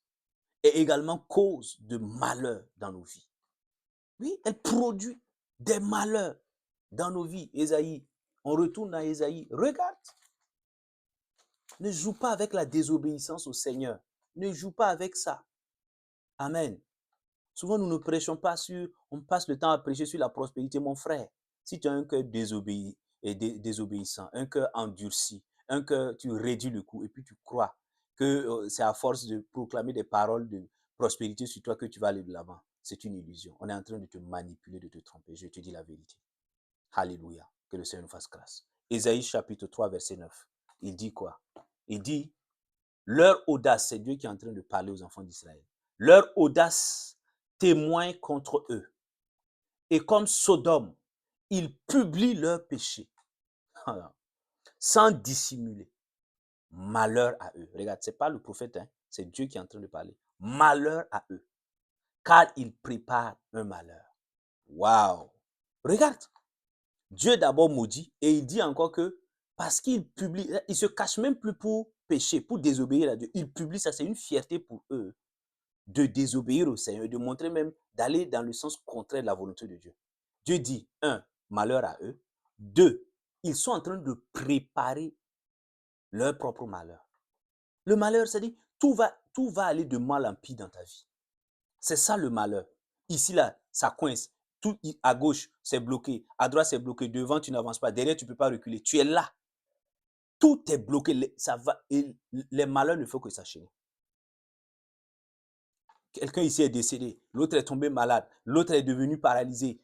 est également cause de malheur dans nos vies. Oui, elle produit des malheurs dans nos vies. Ésaïe, on retourne à Ésaïe. Regarde, ne joue pas avec la désobéissance au Seigneur. Ne joue pas avec ça. Amen. Souvent, nous ne prêchons pas sur, on passe le temps à prêcher sur la prospérité, mon frère. Si tu as un cœur désobéissant, un cœur endurci, un cœur, tu réduis le coup et puis tu crois que c'est à force de proclamer des paroles de prospérité sur toi que tu vas aller de l'avant. C'est une illusion. On est en train de te manipuler, de te tromper. Je te dis la vérité. Alléluia. Que le Seigneur nous fasse grâce. Ésaïe chapitre 3, verset 9. Il dit quoi? Il dit, leur audace, c'est Dieu qui est en train de parler aux enfants d'Israël. Leur audace témoigne contre eux. Et comme Sodome, ils publient leurs péchés sans dissimuler. Malheur à eux. Regarde, ce n'est pas le prophète, hein, c'est Dieu qui est en train de parler. Malheur à eux, car ils préparent un malheur. Waouh! Regarde, Dieu d'abord maudit et il dit encore que parce qu'il publie, il se cache même plus pour pécher, pour désobéir à Dieu. Il publie ça, c'est une fierté pour eux de désobéir au Seigneur, de montrer même, d'aller dans le sens contraire de la volonté de Dieu. Dieu dit, un, malheur à eux. Deux, ils sont en train de préparer leur propre malheur. Le malheur, c'est-à-dire, tout va aller de mal en pire dans ta vie. C'est ça le malheur. Ici, là, ça coince. Tout à gauche, c'est bloqué. À droite, c'est bloqué. Devant, tu n'avances pas. Derrière, tu ne peux pas reculer. Tu es là. Tout est bloqué. Ça va, et les malheurs ne font que s'enchaîner. Quelqu'un ici est décédé. L'autre est tombé malade. L'autre est devenu paralysé.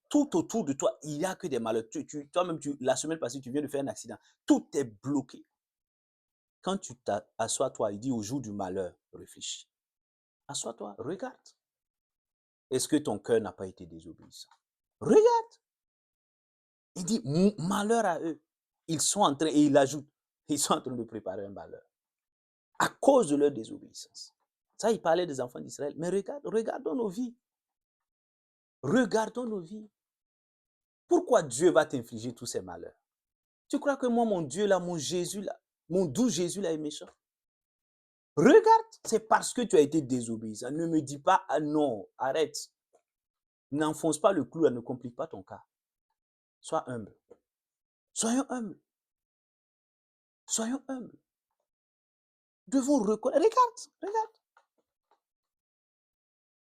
Tout autour de toi, il n'y a que des malheurs. Toi-même, la semaine passée, tu viens de faire un accident. Tout est bloqué. Quand tu t'assois, toi, il dit au jour du malheur, réfléchis. Assois-toi, regarde. Est-ce que ton cœur n'a pas été désobéissant? Regarde. Il dit, malheur à eux. Ils sont en train, et il ajoute, ils sont en train de préparer un malheur. À cause de leur désobéissance. Ça, il parlait des enfants d'Israël. Mais regardons nos vies. Regardons nos vies. Pourquoi Dieu va t'infliger tous ces malheurs? Tu crois que moi, mon Dieu là, mon Jésus là, mon doux Jésus là est méchant? Regarde, c'est parce que tu as été désobéissant. Ne me dis pas, ah non, arrête. N'enfonce pas le clou, ne complique pas ton cas. Sois humble. Soyons humbles. Soyons humbles. Devons reconnaître. Regarde.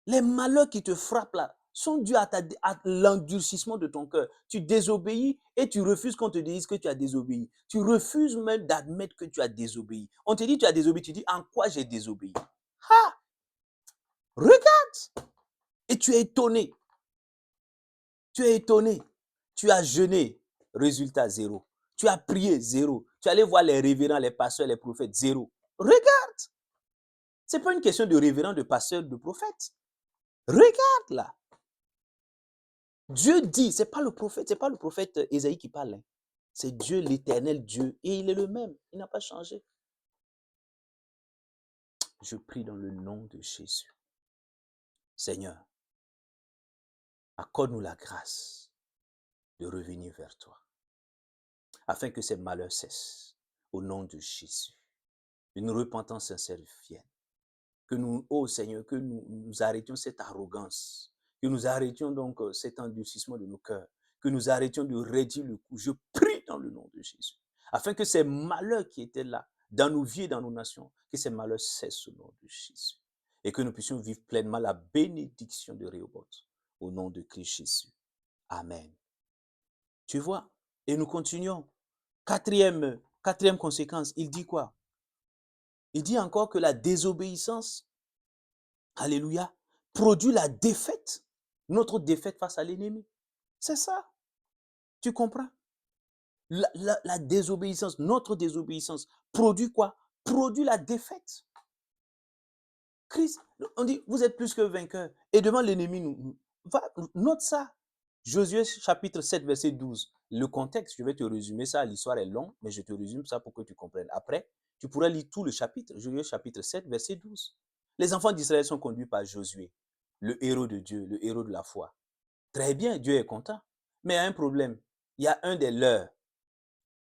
Les malheurs qui te frappent là sont dus à l'endurcissement de ton cœur. Tu désobéis et tu refuses qu'on te dise que tu as désobéi. Tu refuses même d'admettre que tu as désobéi. On te dit tu as désobéi, tu dis en quoi j'ai désobéi? Ah! Regarde! Et tu es étonné. Tu es étonné. Tu as jeûné. Résultat zéro. Tu as prié, zéro. Tu es allé voir les révérends, les pasteurs, les prophètes, zéro. Regarde. Ce n'est pas une question de révérend, de pasteur, de prophète. Regarde là. Dieu dit, ce n'est pas le prophète Ésaïe qui parle. Hein. C'est Dieu, l'éternel Dieu. Et il est le même. Il n'a pas changé. Je prie dans le nom de Jésus. Seigneur, accorde-nous la grâce de revenir vers toi, afin que ces malheurs cessent, au nom de Jésus. Une repentance sincère vienne. Que nous, ô Seigneur, que nous arrêtions cette arrogance, que nous arrêtions donc cet endurcissement de nos cœurs, que nous arrêtions de raidir le cou. Je prie dans le nom de Jésus, afin que ces malheurs qui étaient là, dans nos vies et dans nos nations, que ces malheurs cessent au nom de Jésus, et que nous puissions vivre pleinement la bénédiction de Rehoboth, au nom de Christ Jésus. Amen. Tu vois, et nous continuons. Quatrième conséquence, il dit quoi? Il dit encore que la désobéissance, alléluia, produit la défaite, notre défaite face à l'ennemi. C'est ça. Tu comprends? La désobéissance, notre désobéissance, produit quoi? Produit la défaite. Christ, on dit, vous êtes plus que vainqueurs. Et devant l'ennemi, note ça. Josué chapitre 7, verset 12. Le contexte, je vais te résumer ça, l'histoire est longue, mais je te résume ça pour que tu comprennes. Après, tu pourras lire tout le chapitre, Josué chapitre 7, verset 12. Les enfants d'Israël sont conduits par Josué, le héros de Dieu, le héros de la foi. Très bien, Dieu est content. Mais il y a un problème. Il y a un des leurs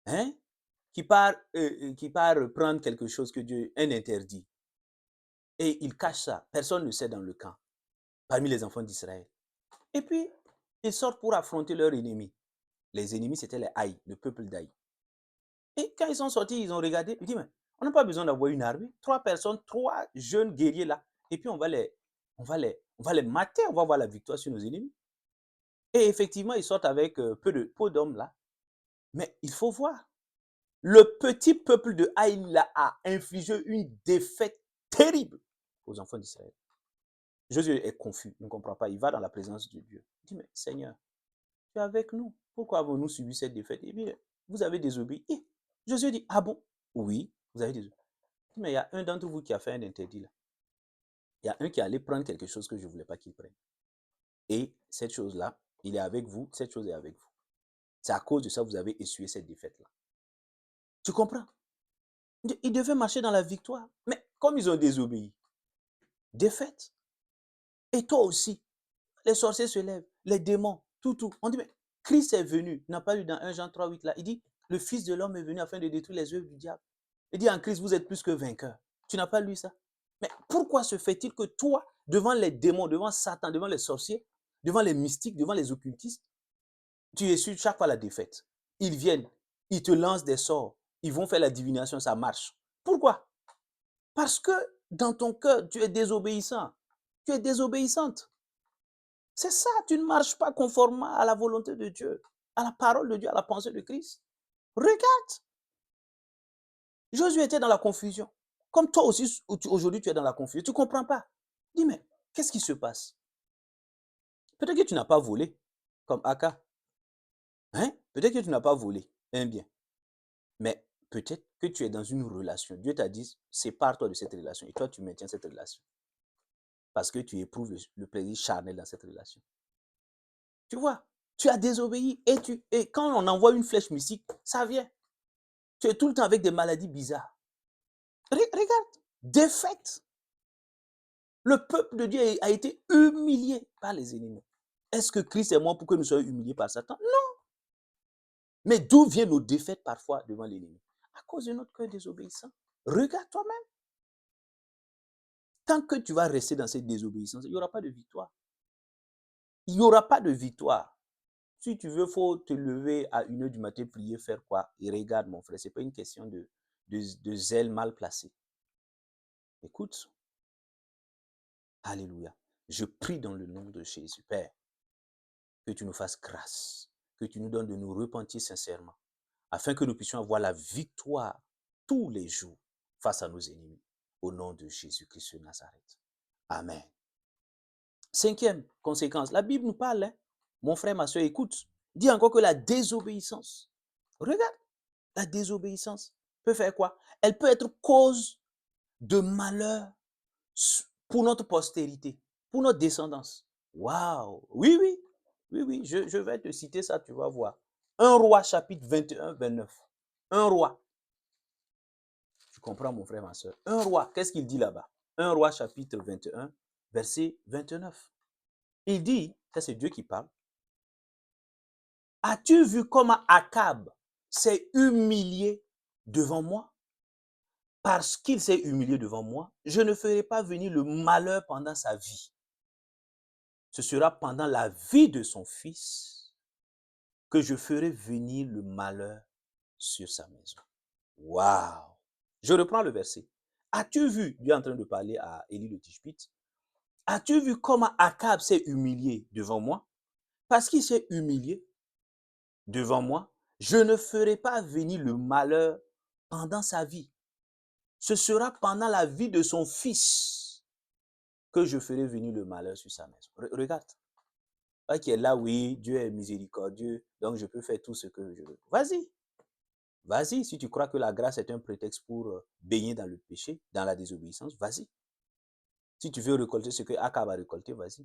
hein, qui part prendre quelque chose que Dieu, un interdit. Et il cache ça. Personne ne sait dans le camp, parmi les enfants d'Israël. Et puis, ils sortent pour affronter leurs ennemis. Les ennemis, c'était les Haïs, le peuple d'Aï. Et quand ils sont sortis, ils ont regardé, ils disent, mais on n'a pas besoin d'avoir une armée. 3 personnes, 3 jeunes guerriers là. Et puis, on va les mater, on va avoir la victoire sur nos ennemis. Et effectivement, ils sortent avec peu d'hommes là. Mais il faut voir. Le petit peuple de Haï a infligé une défaite terrible aux enfants d'Israël. Josué est confus, il ne comprend pas. Il va dans la présence de Dieu. Il dit, mais Seigneur, tu es avec nous. Pourquoi avons-nous subi cette défaite? Eh bien, vous avez désobéi. Et Josué dit, ah bon? Oui, vous avez désobéi. Mais il y a un d'entre vous qui a fait un interdit là. Il y a un qui est allé prendre quelque chose que je ne voulais pas qu'il prenne. Et cette chose-là, il est avec vous, cette chose est avec vous. C'est à cause de ça que vous avez essuyé cette défaite-là. Tu comprends? Ils devaient marcher dans la victoire. Mais comme ils ont désobéi, défaite. Et toi aussi, les sorciers se lèvent, les démons, tout. On dit, mais Christ est venu, n'a pas lu dans 1 Jean 3, 8 là, il dit, le Fils de l'homme est venu afin de détruire les œuvres du diable. Il dit, en Christ, vous êtes plus que vainqueurs. Tu n'as pas lu ça? Mais pourquoi se fait-il que toi, devant les démons, devant Satan, devant les sorciers, devant les mystiques, devant les occultistes, tu essuies chaque fois la défaite? Ils viennent, ils te lancent des sorts, ils vont faire la divination, ça marche. Pourquoi? Parce que dans ton cœur, tu es désobéissant. Tu es désobéissante. C'est ça, tu ne marches pas conformément à la volonté de Dieu, à la parole de Dieu, à la pensée de Christ. Regarde, Josué était dans la confusion. Comme toi aussi, aujourd'hui, tu es dans la confusion. Tu ne comprends pas. Dis, mais qu'est-ce qui se passe? Peut-être que tu n'as pas volé, comme Aka. Hein? Peut-être que tu n'as pas volé un bien. Mais peut-être que tu es dans une relation. Dieu t'a dit, sépare-toi de cette relation. Et toi, tu maintiens cette relation. Parce que tu éprouves le plaisir charnel dans cette relation. Tu vois, tu as désobéi et quand on envoie une flèche mystique, ça vient. Tu es tout le temps avec des maladies bizarres. Regarde, défaite. Le peuple de Dieu a été humilié par les ennemis. Est-ce que Christ est mort pour que nous soyons humiliés par Satan? Non. Mais d'où viennent nos défaites parfois devant l'ennemi? À cause de notre cœur désobéissant. Regarde toi-même. Tant que tu vas rester dans cette désobéissance, il n'y aura pas de victoire. Il n'y aura pas de victoire. Si tu veux, il faut te lever à 1h du matin, prier, faire quoi? Et regarde, mon frère, ce n'est pas une question de zèle mal placé. Écoute. Alléluia. Je prie dans le nom de Jésus, Père, que tu nous fasses grâce, que tu nous donnes de nous repentir sincèrement, afin que nous puissions avoir la victoire tous les jours face à nos ennemis. Au nom de Jésus-Christ de Nazareth. Amen. 5e conséquence, la Bible nous parle, hein? Mon frère, ma soeur, écoute, dit encore que la désobéissance. Regarde, La désobéissance peut faire quoi? Elle peut être cause de malheur pour notre postérité, pour notre descendance. Waouh! Oui, oui, oui, oui, je vais te citer ça, tu vas voir. Un roi, chapitre 21, 29. Un roi. Tu comprends, mon frère, ma soeur. Un roi, qu'est-ce qu'il dit là-bas? Un roi, chapitre 21, verset 29. Il dit, ça c'est Dieu qui parle, as-tu vu comment Akab s'est humilié devant moi? Parce qu'il s'est humilié devant moi, je ne ferai pas venir le malheur pendant sa vie. Ce sera pendant la vie de son fils que je ferai venir le malheur sur sa maison. Waouh! Je reprends le verset. As-tu vu, Dieu est en train de parler à Élie le Tishbite, as-tu vu comment Akab s'est humilié devant moi? Parce qu'il s'est humilié devant moi, je ne ferai pas venir le malheur pendant sa vie. Ce sera pendant la vie de son fils que je ferai venir le malheur sur sa maison. Regarde. Qui est là, oui, Dieu est miséricordieux, donc je peux faire tout ce que je veux. Vas-y. Vas-y, si tu crois que la grâce est un prétexte pour baigner dans le péché, dans la désobéissance, vas-y. Si tu veux récolter ce que Akab a récolté, vas-y.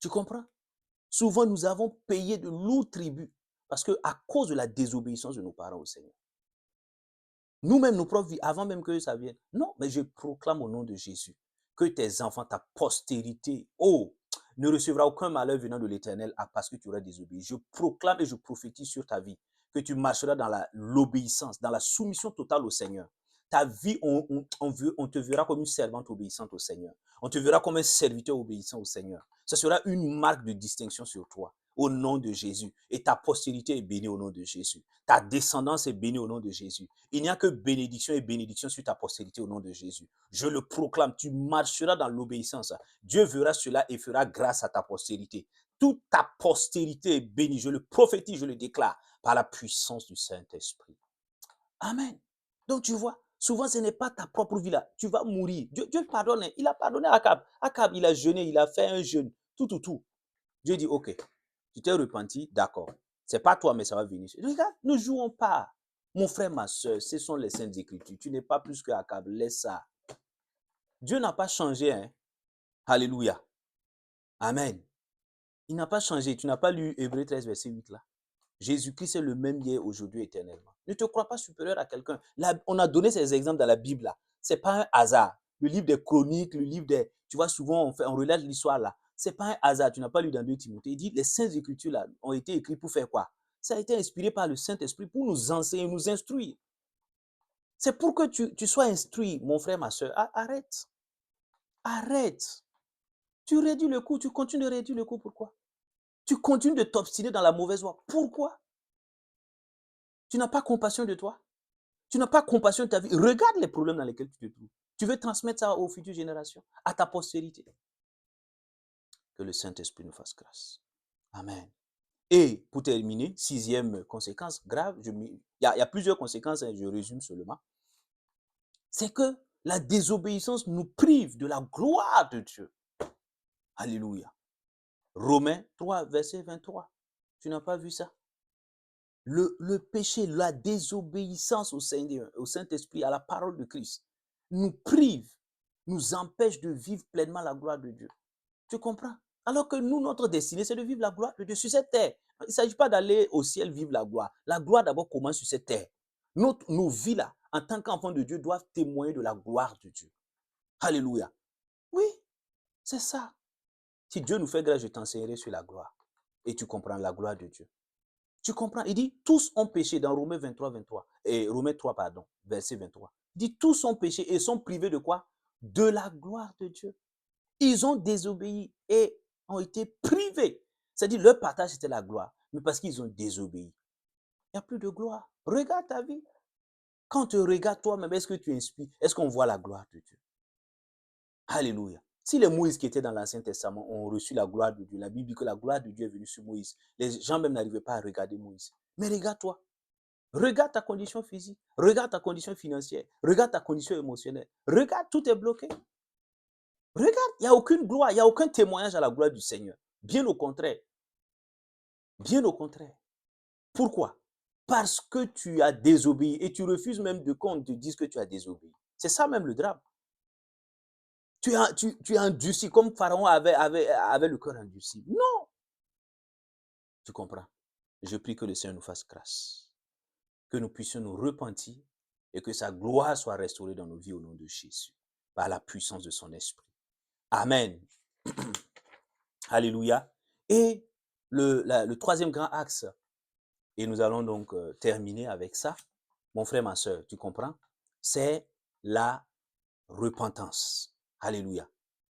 Tu comprends? Souvent, nous avons payé de lourds tributs parce que à cause de la désobéissance de nos parents au Seigneur. Nous-mêmes, nos propres vies, avant même que ça vienne. Non, mais je proclame au nom de Jésus que tes enfants, ta postérité, oh, ne recevra aucun malheur venant de l'Éternel parce que tu auras désobéi. Je proclame et je prophétise sur ta vie que tu marcheras dans l'obéissance, dans la soumission totale au Seigneur. Ta vie, on te verra comme une servante obéissante au Seigneur. On te verra comme un serviteur obéissant au Seigneur. Ce sera une marque de distinction sur toi, au nom de Jésus. Et ta postérité est bénie au nom de Jésus. Ta descendance est bénie au nom de Jésus. Il n'y a que bénédiction et bénédiction sur ta postérité au nom de Jésus. Je le proclame, tu marcheras dans l'obéissance. Dieu verra cela et fera grâce à ta postérité. Toute ta postérité est bénie. Je le prophétise, je le déclare par la puissance du Saint-Esprit. Amen. Donc tu vois, souvent ce n'est pas ta propre vie là. Tu vas mourir. Dieu pardonne. Il a pardonné à Akab. Akab, il a jeûné, il a fait un jeûne. Tout. Dieu dit, ok, tu t'es repenti, d'accord. C'est pas toi, mais ça va venir. Regarde, ne jouons pas. Mon frère, ma soeur, ce sont les saintes écritures. Tu n'es pas plus que Akab. Laisse ça. Dieu n'a pas changé. Hein? Alléluia. Amen. Il n'a pas changé. Tu n'as pas lu Hébreux 13, verset 8 là. Jésus-Christ est le même hier, aujourd'hui, éternellement. Ne te crois pas supérieur à quelqu'un. On a donné ces exemples dans la Bible là. Ce n'est pas un hasard. Le livre des chroniques, le livre des... Tu vois, souvent on relate l'histoire là. Ce n'est pas un hasard. Tu n'as pas lu dans 2 Timothée. Il dit, les saintes écritures là ont été écrites pour faire quoi? Ça a été inspiré par le Saint-Esprit pour nous enseigner, nous instruire. C'est pour que tu sois instruit, mon frère, ma soeur. Arrête. Arrête. Tu réduis le coût, tu continues de réduire le coût. Pourquoi? Tu continues de t'obstiner dans la mauvaise voie. Pourquoi? Tu n'as pas compassion de toi. Tu n'as pas compassion de ta vie. Regarde les problèmes dans lesquels tu te trouves. Tu veux transmettre ça aux futures générations, à ta postérité. Que le Saint-Esprit nous fasse grâce. Amen. Et pour terminer, 6e conséquence grave, il y a plusieurs conséquences, je résume seulement. C'est que la désobéissance nous prive de la gloire de Dieu. Alléluia. Romains 3, verset 23. Tu n'as pas vu ça? Le péché, la désobéissance au Saint-Esprit, à la parole de Christ, nous prive, nous empêche de vivre pleinement la gloire de Dieu. Tu comprends? Alors que nous, notre destinée, c'est de vivre la gloire de Dieu sur cette terre. Il ne s'agit pas d'aller au ciel vivre la gloire. La gloire d'abord commence sur cette terre. Nos vies là, en tant qu'enfants de Dieu, doivent témoigner de la gloire de Dieu. Alléluia. Oui, c'est ça. Si Dieu nous fait grâce, je t'enseignerai sur la gloire. Et tu comprends la gloire de Dieu. Tu comprends? Il dit, tous ont péché dans Romains 23, 23. Et Romains 3, pardon, verset 23. Il dit, tous ont péché et sont privés de quoi? De la gloire de Dieu. Ils ont désobéi et ont été privés. C'est-à-dire, leur partage, c'était la gloire. Mais parce qu'ils ont désobéi, il n'y a plus de gloire. Regarde ta vie. Quand tu regardes toi-même, est-ce que tu inspires? Est-ce qu'on voit la gloire de Dieu? Alléluia. Si les Moïse qui étaient dans l'Ancien Testament ont reçu la gloire de Dieu, la Bible dit que la gloire de Dieu est venue sur Moïse. Les gens même n'arrivaient pas à regarder Moïse. Mais regarde-toi. Regarde ta condition physique. Regarde ta condition financière. Regarde ta condition émotionnelle. Regarde, tout est bloqué. Regarde, il n'y a aucune gloire, il n'y a aucun témoignage à la gloire du Seigneur. Bien au contraire. Bien au contraire. Pourquoi? parce que tu as désobéi et tu refuses même de qu'on te dise que tu as désobéi. C'est ça même le drame. Tu as endurci comme Pharaon avait le cœur endurci. Non, tu comprends. Je prie que le Seigneur nous fasse grâce, que nous puissions nous repentir et que sa gloire soit restaurée dans nos vies au nom de Jésus, par la puissance de son esprit. Amen. Alléluia. Et le troisième grand axe, et nous allons donc terminer avec ça, mon frère, ma soeur, tu comprends, c'est la repentance. Alléluia.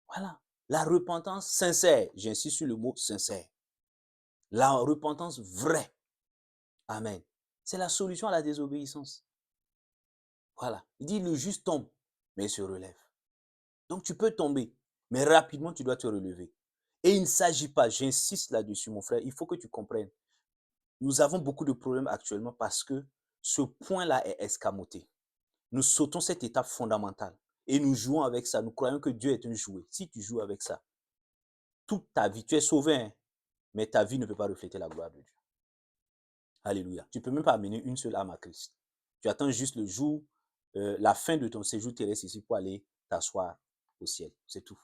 Voilà. La repentance sincère. J'insiste sur le mot sincère. La repentance vraie. Amen. C'est la solution à la désobéissance. Voilà. Il dit, le juste tombe, mais il se relève. Donc tu peux tomber, mais rapidement tu dois te relever. Et il ne s'agit pas, j'insiste là-dessus mon frère, il faut que tu comprennes. Nous avons beaucoup de problèmes actuellement parce que ce point-là est escamoté. Nous sautons cette étape fondamentale et nous jouons avec ça. Nous croyons que Dieu est un jouet. Si tu joues avec ça, toute ta vie, tu es sauvé, hein, mais ta vie ne peut pas refléter la gloire de Dieu. Alléluia. Tu ne peux même pas amener une seule âme à Christ. Tu attends juste le jour, la fin de ton séjour terrestre ici pour aller t'asseoir au ciel. C'est tout.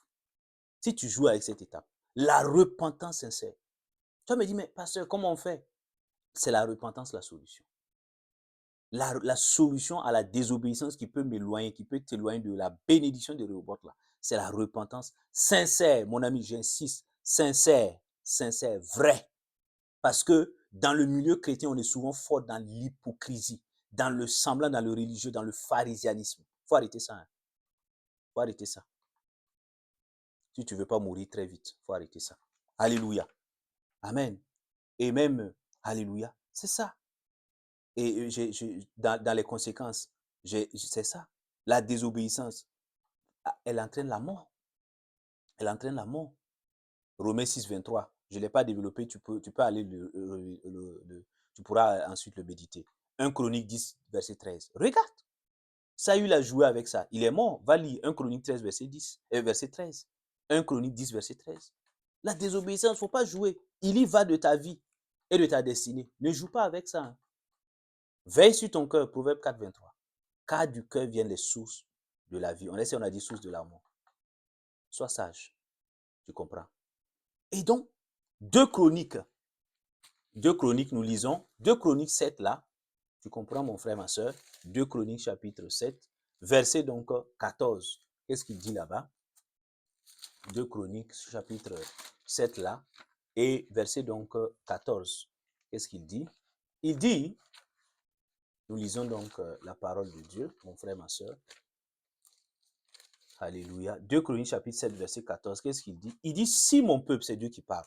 Si tu joues avec cette étape, la repentance sincère. Tu vas me dire, mais pasteur, comment on fait? C'est la repentance la solution. La solution à la désobéissance qui peut m'éloigner, qui peut t'éloigner de la bénédiction de Rehoboth là, c'est la repentance sincère, mon ami, j'insiste, sincère, sincère, vrai. Parce que dans le milieu chrétien, on est souvent fort dans l'hypocrisie, dans le semblant, dans le religieux, dans le pharisianisme. Il faut arrêter ça. Il faut arrêter ça. Si tu ne veux pas mourir très vite, il faut arrêter ça. Alléluia. Amen. Et même, alléluia, c'est ça. Et dans les conséquences, c'est ça. La désobéissance, elle entraîne la mort. Elle entraîne la mort. Romains 6, 23. Je ne l'ai pas développé, tu peux aller tu pourras ensuite le méditer. 1 Chronique 10, verset 13. Regarde, Saül a joué avec ça. Il est mort. Va lire 1 Chronique 13, verset 10, verset 13. 1 Chronique 10, verset 13. La désobéissance, il ne faut pas jouer. Il y va de ta vie et de ta destinée. Ne joue pas avec ça. Hein. Veille sur ton cœur, Proverbe 4, 23. Car du cœur viennent les sources de la vie. On a dit sources de l'amour. Sois sage. Tu comprends? Et donc, 2 Chroniques, nous lisons, 2 Chroniques 7 là, tu comprends mon frère, ma soeur, 2 Chroniques chapitre 7, verset donc 14. Qu'est-ce qu'il dit là-bas? 2 Chroniques chapitre 7 là, et verset donc 14. Qu'est-ce qu'il dit? Il dit, nous lisons donc la parole de Dieu, mon frère, ma soeur. Alléluia. 2 Chroniques chapitre 7, verset 14. Qu'est-ce qu'il dit? Il dit, si mon peuple, c'est Dieu qui parle,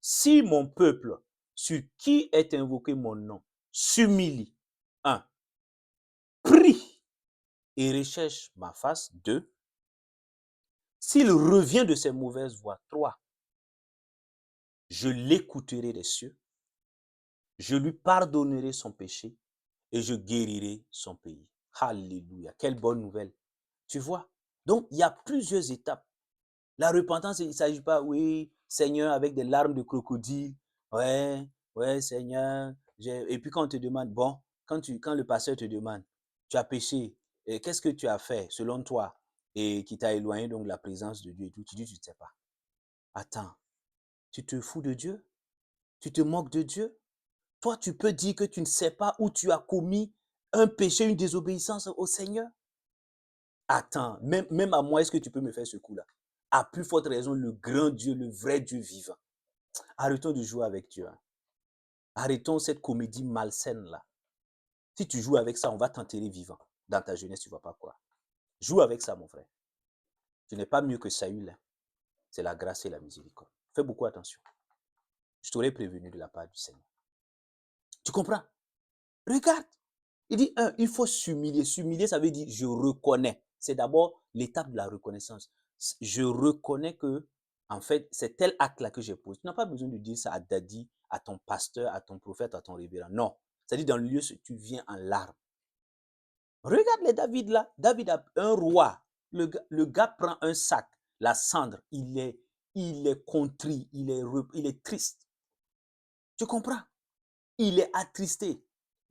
si mon peuple, sur qui est invoqué mon nom, s'humilie, 1, prie et recherche ma face, 2, s'il revient de ses mauvaises voies, 3, je l'écouterai des cieux, je lui pardonnerai son péché et je guérirai son pays. Alléluia. Quelle bonne nouvelle. Tu vois? Donc, il y a plusieurs étapes. La repentance, il ne s'agit pas, oui, Seigneur, avec des larmes de crocodile. Ouais, ouais, Seigneur. Et puis quand on te demande, bon, quand le pasteur te demande, tu as péché, et qu'est-ce que tu as fait selon toi et qui t'a éloigné donc de la présence de Dieu et tout, tu dis, tu ne sais pas. Attends, tu te fous de Dieu? Tu te moques de Dieu? Toi, tu peux dire que tu ne sais pas où tu as commis un péché, une désobéissance au Seigneur? Attends, même à moi, est-ce que tu peux me faire ce coup-là? À plus forte raison, le grand Dieu, le vrai Dieu vivant. Arrêtons de jouer avec Dieu. Hein. Arrêtons cette comédie malsaine-là. Si tu joues avec ça, on va t'enterrer vivant. Dans ta jeunesse, tu ne vas pas croire. Joue avec ça, mon frère. Tu n'es pas mieux que Saül. Hein. C'est la grâce et la miséricorde. Fais beaucoup attention. Je t'aurais prévenu de la part du Seigneur. Tu comprends? Regarde. Il dit, il faut s'humilier. S'humilier, ça veut dire je reconnais. C'est d'abord l'étape de la reconnaissance. Je reconnais que, en fait, c'est tel acte-là que j'ai posé. Tu n'as pas besoin de dire ça à Daddy, à ton pasteur, à ton prophète, à ton révérend. Non. C'est-à-dire dans le lieu, tu viens en larmes. Regarde les David là. David a un roi. Le gars prend un sac, la cendre. Il est contrit, il est triste. Tu comprends? Il est attristé.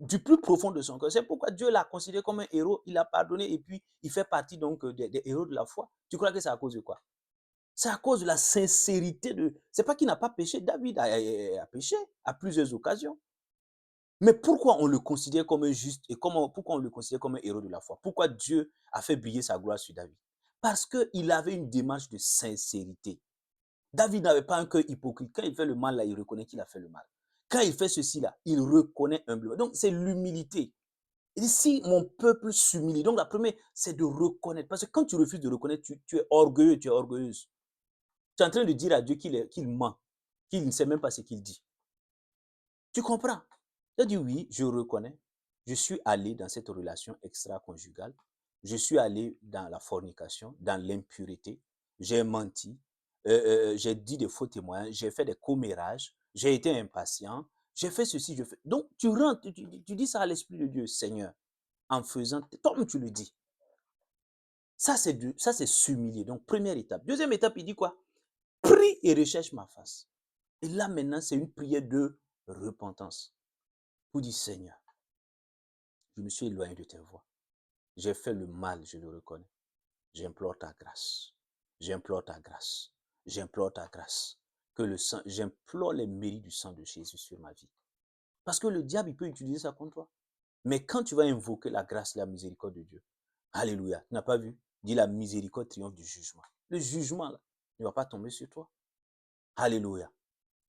du plus profond de son cœur. C'est pourquoi Dieu l'a considéré comme un héros, il a pardonné et puis il fait partie donc des héros de la foi. Tu crois que c'est à cause de quoi? C'est à cause de la sincérité de... C'est pas qu'il n'a pas péché, David a péché à plusieurs occasions. Mais pourquoi on le considère comme un juste et pourquoi on le considère comme un héros de la foi? Pourquoi Dieu a fait briller sa gloire sur David? Parce qu'il avait une démarche de sincérité. David n'avait pas un cœur hypocrite. Quand il fait le mal, là, il reconnaît qu'il a fait le mal. Quand il fait ceci, là, il reconnaît humblement. Donc, c'est l'humilité. Il dit, si mon peuple s'humilie, donc la première, c'est de reconnaître. Parce que quand tu refuses de reconnaître, tu es orgueilleux, tu es orgueilleuse. Tu es en train de dire à Dieu qu'il ment, qu'il ne sait même pas ce qu'il dit. Tu comprends? Il a dit, oui, je reconnais. Je suis allé dans cette relation extra-conjugale. Je suis allé dans la fornication, dans l'impureté. J'ai menti. J'ai dit des faux témoignages. J'ai fait des commérages. J'ai été impatient. J'ai fait ceci, je fais. Donc, tu rentres, tu dis ça à l'Esprit de Dieu, Seigneur, en faisant, comme tu le dis. Ça, c'est s'humilier. Donc, première étape. Deuxième étape, il dit quoi? Prie et recherche ma face. Et là, maintenant, c'est une prière de repentance. Vous dites, Seigneur, je me suis éloigné de tes voies. J'ai fait le mal, je le reconnais. J'implore ta grâce. J'implore ta grâce. J'implore ta grâce. Que le sang, j'implore les mérites du sang de Jésus sur ma vie. Parce que le diable, il peut utiliser ça contre toi. Mais quand tu vas invoquer la grâce et la miséricorde de Dieu, alléluia, tu n'as pas vu? Dit la miséricorde triomphe du jugement. Le jugement, là, ne va pas tomber sur toi. Alléluia.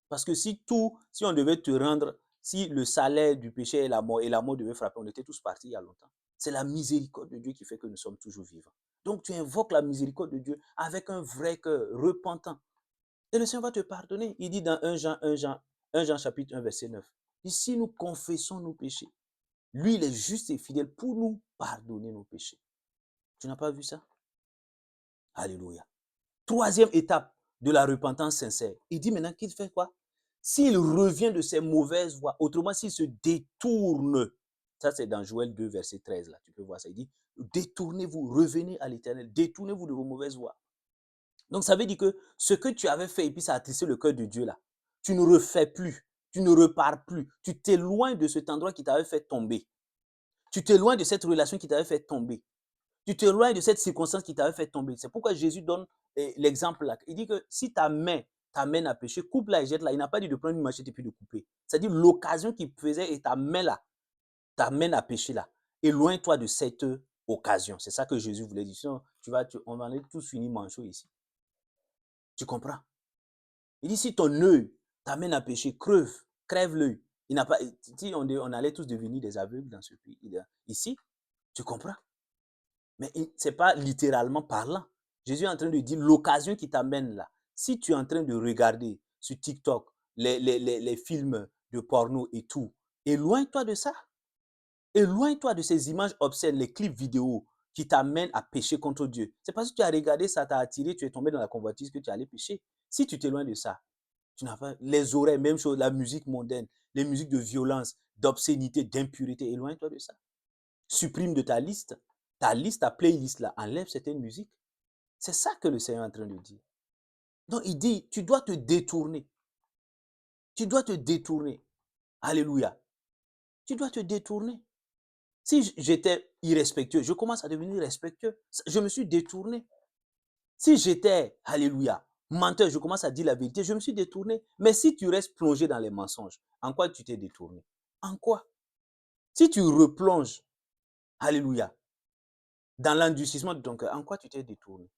Parce que si on devait te rendre, si le salaire du péché est la mort et la mort devait frapper, on était tous partis il y a longtemps. C'est la miséricorde de Dieu qui fait que nous sommes toujours vivants. Donc tu invoques la miséricorde de Dieu avec un vrai cœur repentant. Et le Seigneur va te pardonner. Il dit dans 1 Jean chapitre 1 verset 9. Il dit, si nous confessons nos péchés, lui il est juste et fidèle pour nous pardonner nos péchés. Tu n'as pas vu ça? Alléluia. Troisième étape de la repentance sincère. Il dit maintenant qu'il fait quoi? S'il revient de ses mauvaises voies, autrement s'il se détourne, ça c'est dans Joël 2, verset 13, là, tu peux voir ça, il dit, détournez-vous, revenez à l'Éternel, détournez-vous de vos mauvaises voies. Donc ça veut dire que ce que tu avais fait et puis ça a attristé le cœur de Dieu là, tu ne refais plus, tu ne repars plus, tu t'éloignes de cet endroit qui t'avait fait tomber, tu t'éloignes de cette relation qui t'avait fait tomber. Tu t'éloignes de cette circonstance qui t'avait fait tomber. C'est pourquoi Jésus donne l'exemple là. Il dit que si ta main t'amène à pécher, coupe-la et jette-la. Il n'a pas dit de prendre une machette et puis de couper. C'est-à-dire l'occasion qu'il faisait et ta main là t'amène à pécher là. Éloigne-toi de cette occasion. C'est ça que Jésus voulait dire. Sinon, on va aller tous finir manchot ici. Tu comprends? Il dit si ton œil t'amène à pécher, crève l'œil. Il n'a pas, si on allait tous devenir des aveugles dans ce pays. Ici, tu comprends? Mais ce n'est pas littéralement parlant. Jésus est en train de dire l'occasion qui t'amène là. Si tu es en train de regarder sur TikTok les films de porno et tout, éloigne-toi de ça. Éloigne-toi de ces images obscènes, les clips vidéo qui t'amènent à pécher contre Dieu. C'est parce que tu as regardé, ça t'a attiré, tu es tombé dans la convoitise que tu allais pécher. Si tu t'éloignes de ça, tu n'as pas les oreilles, même chose, la musique mondaine, les musiques de violence, d'obscénité, d'impureté, éloigne-toi de ça. Supprime de ta liste, ta playlist là, enlève certaines musiques. C'est ça que le Seigneur est en train de dire. Donc il dit, tu dois te détourner. Tu dois te détourner. Alléluia. Tu dois te détourner. Si j'étais irrespectueux, je commence à devenir respectueux. Je me suis détourné. Si j'étais, alléluia, menteur, je commence à dire la vérité, je me suis détourné. Mais si tu restes plongé dans les mensonges, en quoi tu t'es détourné? En quoi? Si tu replonges, alléluia, dans l'endurcissement de ton cœur, en quoi tu t'es détourné?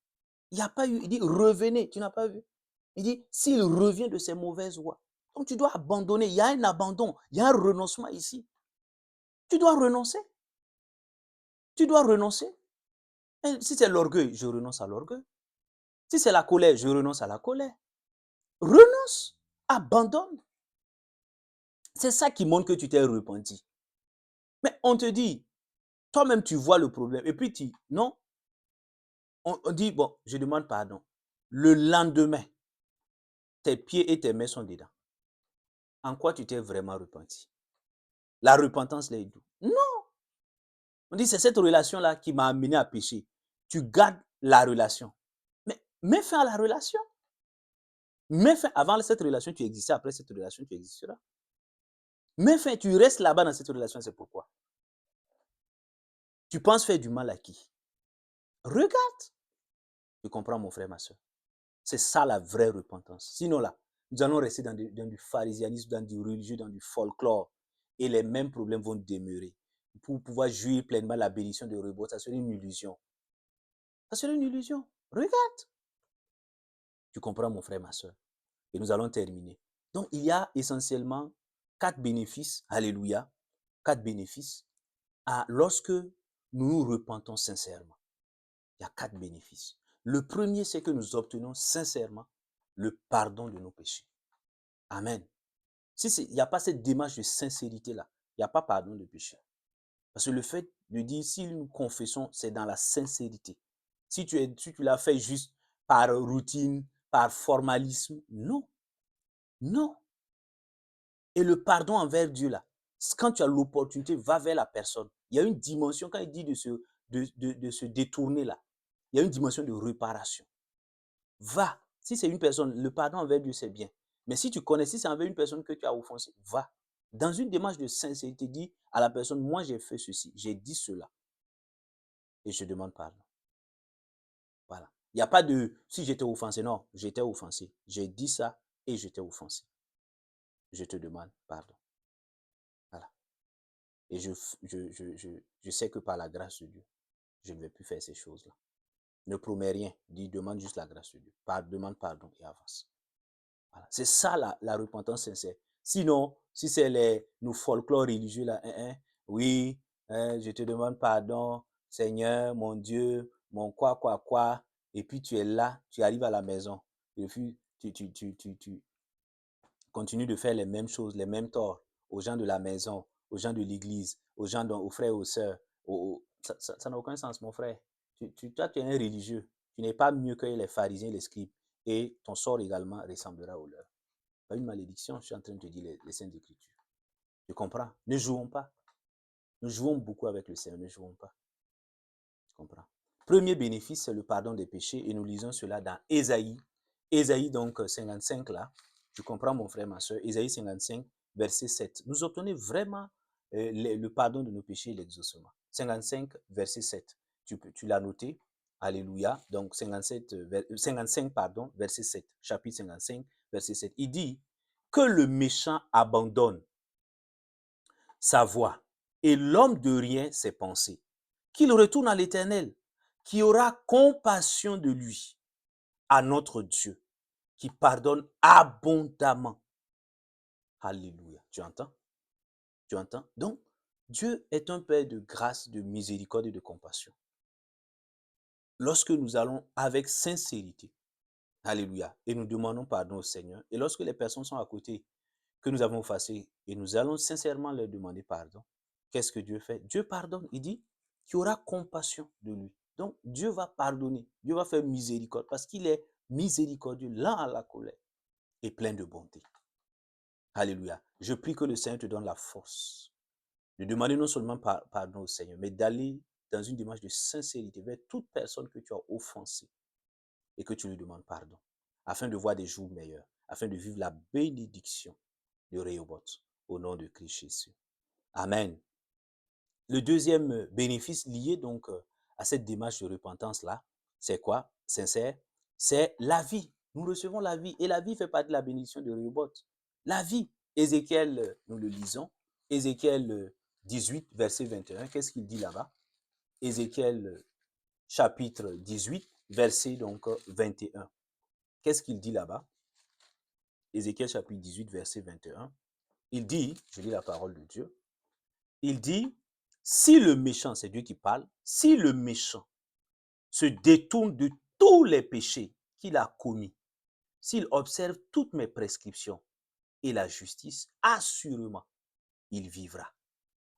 Il n'y a pas eu, il dit revenez, tu n'as pas vu? Il dit s'il revient de ses mauvaises voies. Donc tu dois abandonner, il y a un abandon, il y a un renoncement ici. Tu dois renoncer. Tu dois renoncer. Et si c'est l'orgueil, je renonce à l'orgueil. Si c'est la colère, je renonce à la colère. Renonce, abandonne. C'est ça qui montre que tu t'es repenti. Mais on te dit, toi-même tu vois le problème. Et puis tu, non, on dit, bon, je demande pardon. Le lendemain, tes pieds et tes mains sont dedans. En quoi tu t'es vraiment repenti? La repentance, là, est doux. Non. On dit, c'est cette relation-là qui m'a amené à pécher. Tu gardes la relation. Mais mets fin à la relation. Mets fin, avant cette relation, tu existais. Après cette relation, tu existeras. Mais fin, tu restes là-bas dans cette relation, c'est pourquoi? Tu penses faire du mal à qui? Regarde. Tu comprends, mon frère, ma soeur? C'est ça la vraie repentance. Sinon là, nous allons rester dans du pharisianisme, dans du religieux, dans du folklore. Et les mêmes problèmes vont demeurer. Pour pouvoir jouir pleinement la bénédiction de Rebot, ça serait une illusion. Ça serait une illusion. Regarde. Tu comprends, mon frère, ma soeur? Et nous allons terminer. Donc, il y a essentiellement 4 bénéfices, alléluia, 4 bénéfices lorsque nous nous repentons sincèrement. Il y a 4 bénéfices. Le premier, c'est que nous obtenons sincèrement le pardon de nos péchés. Amen. Si il n'y a pas cette démarche de sincérité-là, il n'y a pas pardon de péché. Parce que le fait de dire, si nous confessons, c'est dans la sincérité. Si tu l'as fait juste par routine, par formalisme, non. Non. Et le pardon envers Dieu, là, quand tu as l'opportunité, va vers la personne. Il y a une dimension, quand il dit de se détourner, là, il y a une dimension de réparation. Va. Si c'est une personne, le pardon envers Dieu, c'est bien. Mais si tu connais, si c'est envers une personne que tu as offensée, va. Dans une démarche de sincérité, dis à la personne, moi j'ai fait ceci, j'ai dit cela, et je demande pardon. Voilà. Il n'y a pas de, si j'étais offensé, non, j'étais offensé. J'ai dit ça et j'étais offensé. Je te demande pardon. Voilà. Et je sais que par la grâce de Dieu, je ne vais plus faire ces choses-là. Ne promets rien, dis, demande juste la grâce de Dieu. Demande pardon et avance. Voilà. C'est ça la repentance sincère. Sinon, si c'est nos folklores religieux là, oui, je te demande pardon, Seigneur, mon Dieu, mon quoi, et puis tu es là, tu arrives à la maison, et puis tu continues de faire les mêmes choses, les mêmes torts aux gens de la maison, aux gens de l'église, aux frères et aux sœurs. Ça n'a aucun sens, mon frère. Toi, tu es un religieux. Tu n'es pas mieux que les pharisiens et les scribes. Et ton sort également ressemblera au leur. Pas une malédiction, je suis en train de te dire les Saintes Écritures. Tu comprends? Ne jouons pas. Nous jouons beaucoup avec le Seigneur, ne jouons pas. Tu comprends? Premier bénéfice, c'est le pardon des péchés et nous lisons cela dans Ésaïe. Ésaïe donc 55 là. Tu comprends mon frère, ma soeur? Ésaïe 55, verset 7. Nous obtenons vraiment le pardon de nos péchés et l'exaucement. 55, verset 7. Tu l'as noté. Alléluia. Donc 55, pardon, verset 7. Chapitre 55, verset 7. Il dit que le méchant abandonne sa voie et l'homme de rien ses pensées, qu'il retourne à l'Éternel, qui aura compassion de lui, à notre Dieu, qui pardonne abondamment. Alléluia. Tu entends? Tu entends? Donc, Dieu est un Père de grâce, de miséricorde et de compassion. Lorsque nous allons avec sincérité, alléluia, et nous demandons pardon au Seigneur, et lorsque les personnes sont à côté, que nous avons effacées, et nous allons sincèrement leur demander pardon, qu'est-ce que Dieu fait? Dieu pardonne. Il dit qu'il aura compassion de lui. Donc, Dieu va pardonner. Dieu va faire miséricorde parce qu'il est miséricordieux, lent à la colère et plein de bonté. Alléluia. Je prie que le Seigneur te donne la force de demander non seulement pardon au Seigneur, mais d'aller dans une démarche de sincérité vers toute personne que tu as offensée et que tu lui demandes pardon, afin de voir des jours meilleurs, afin de vivre la bénédiction de Rehoboth, au nom de Christ Jésus. Amen. Le deuxième bénéfice lié donc à cette démarche de repentance-là, c'est quoi? Sincère, c'est la vie. Nous recevons la vie et la vie fait partie de la bénédiction de Rehoboth. La vie. Ézéchiel, nous le lisons. Ézéchiel 18, verset 21. Qu'est-ce qu'il dit là-bas? Ézéchiel chapitre 18, verset donc 21. Qu'est-ce qu'il dit là-bas? Ézéchiel chapitre 18, verset 21. Il dit, je lis la parole de Dieu, il dit, si le méchant, c'est Dieu qui parle, si le méchant se détourne de tous les péchés qu'il a commis, s'il observe toutes mes prescriptions et la justice, assurément, il vivra.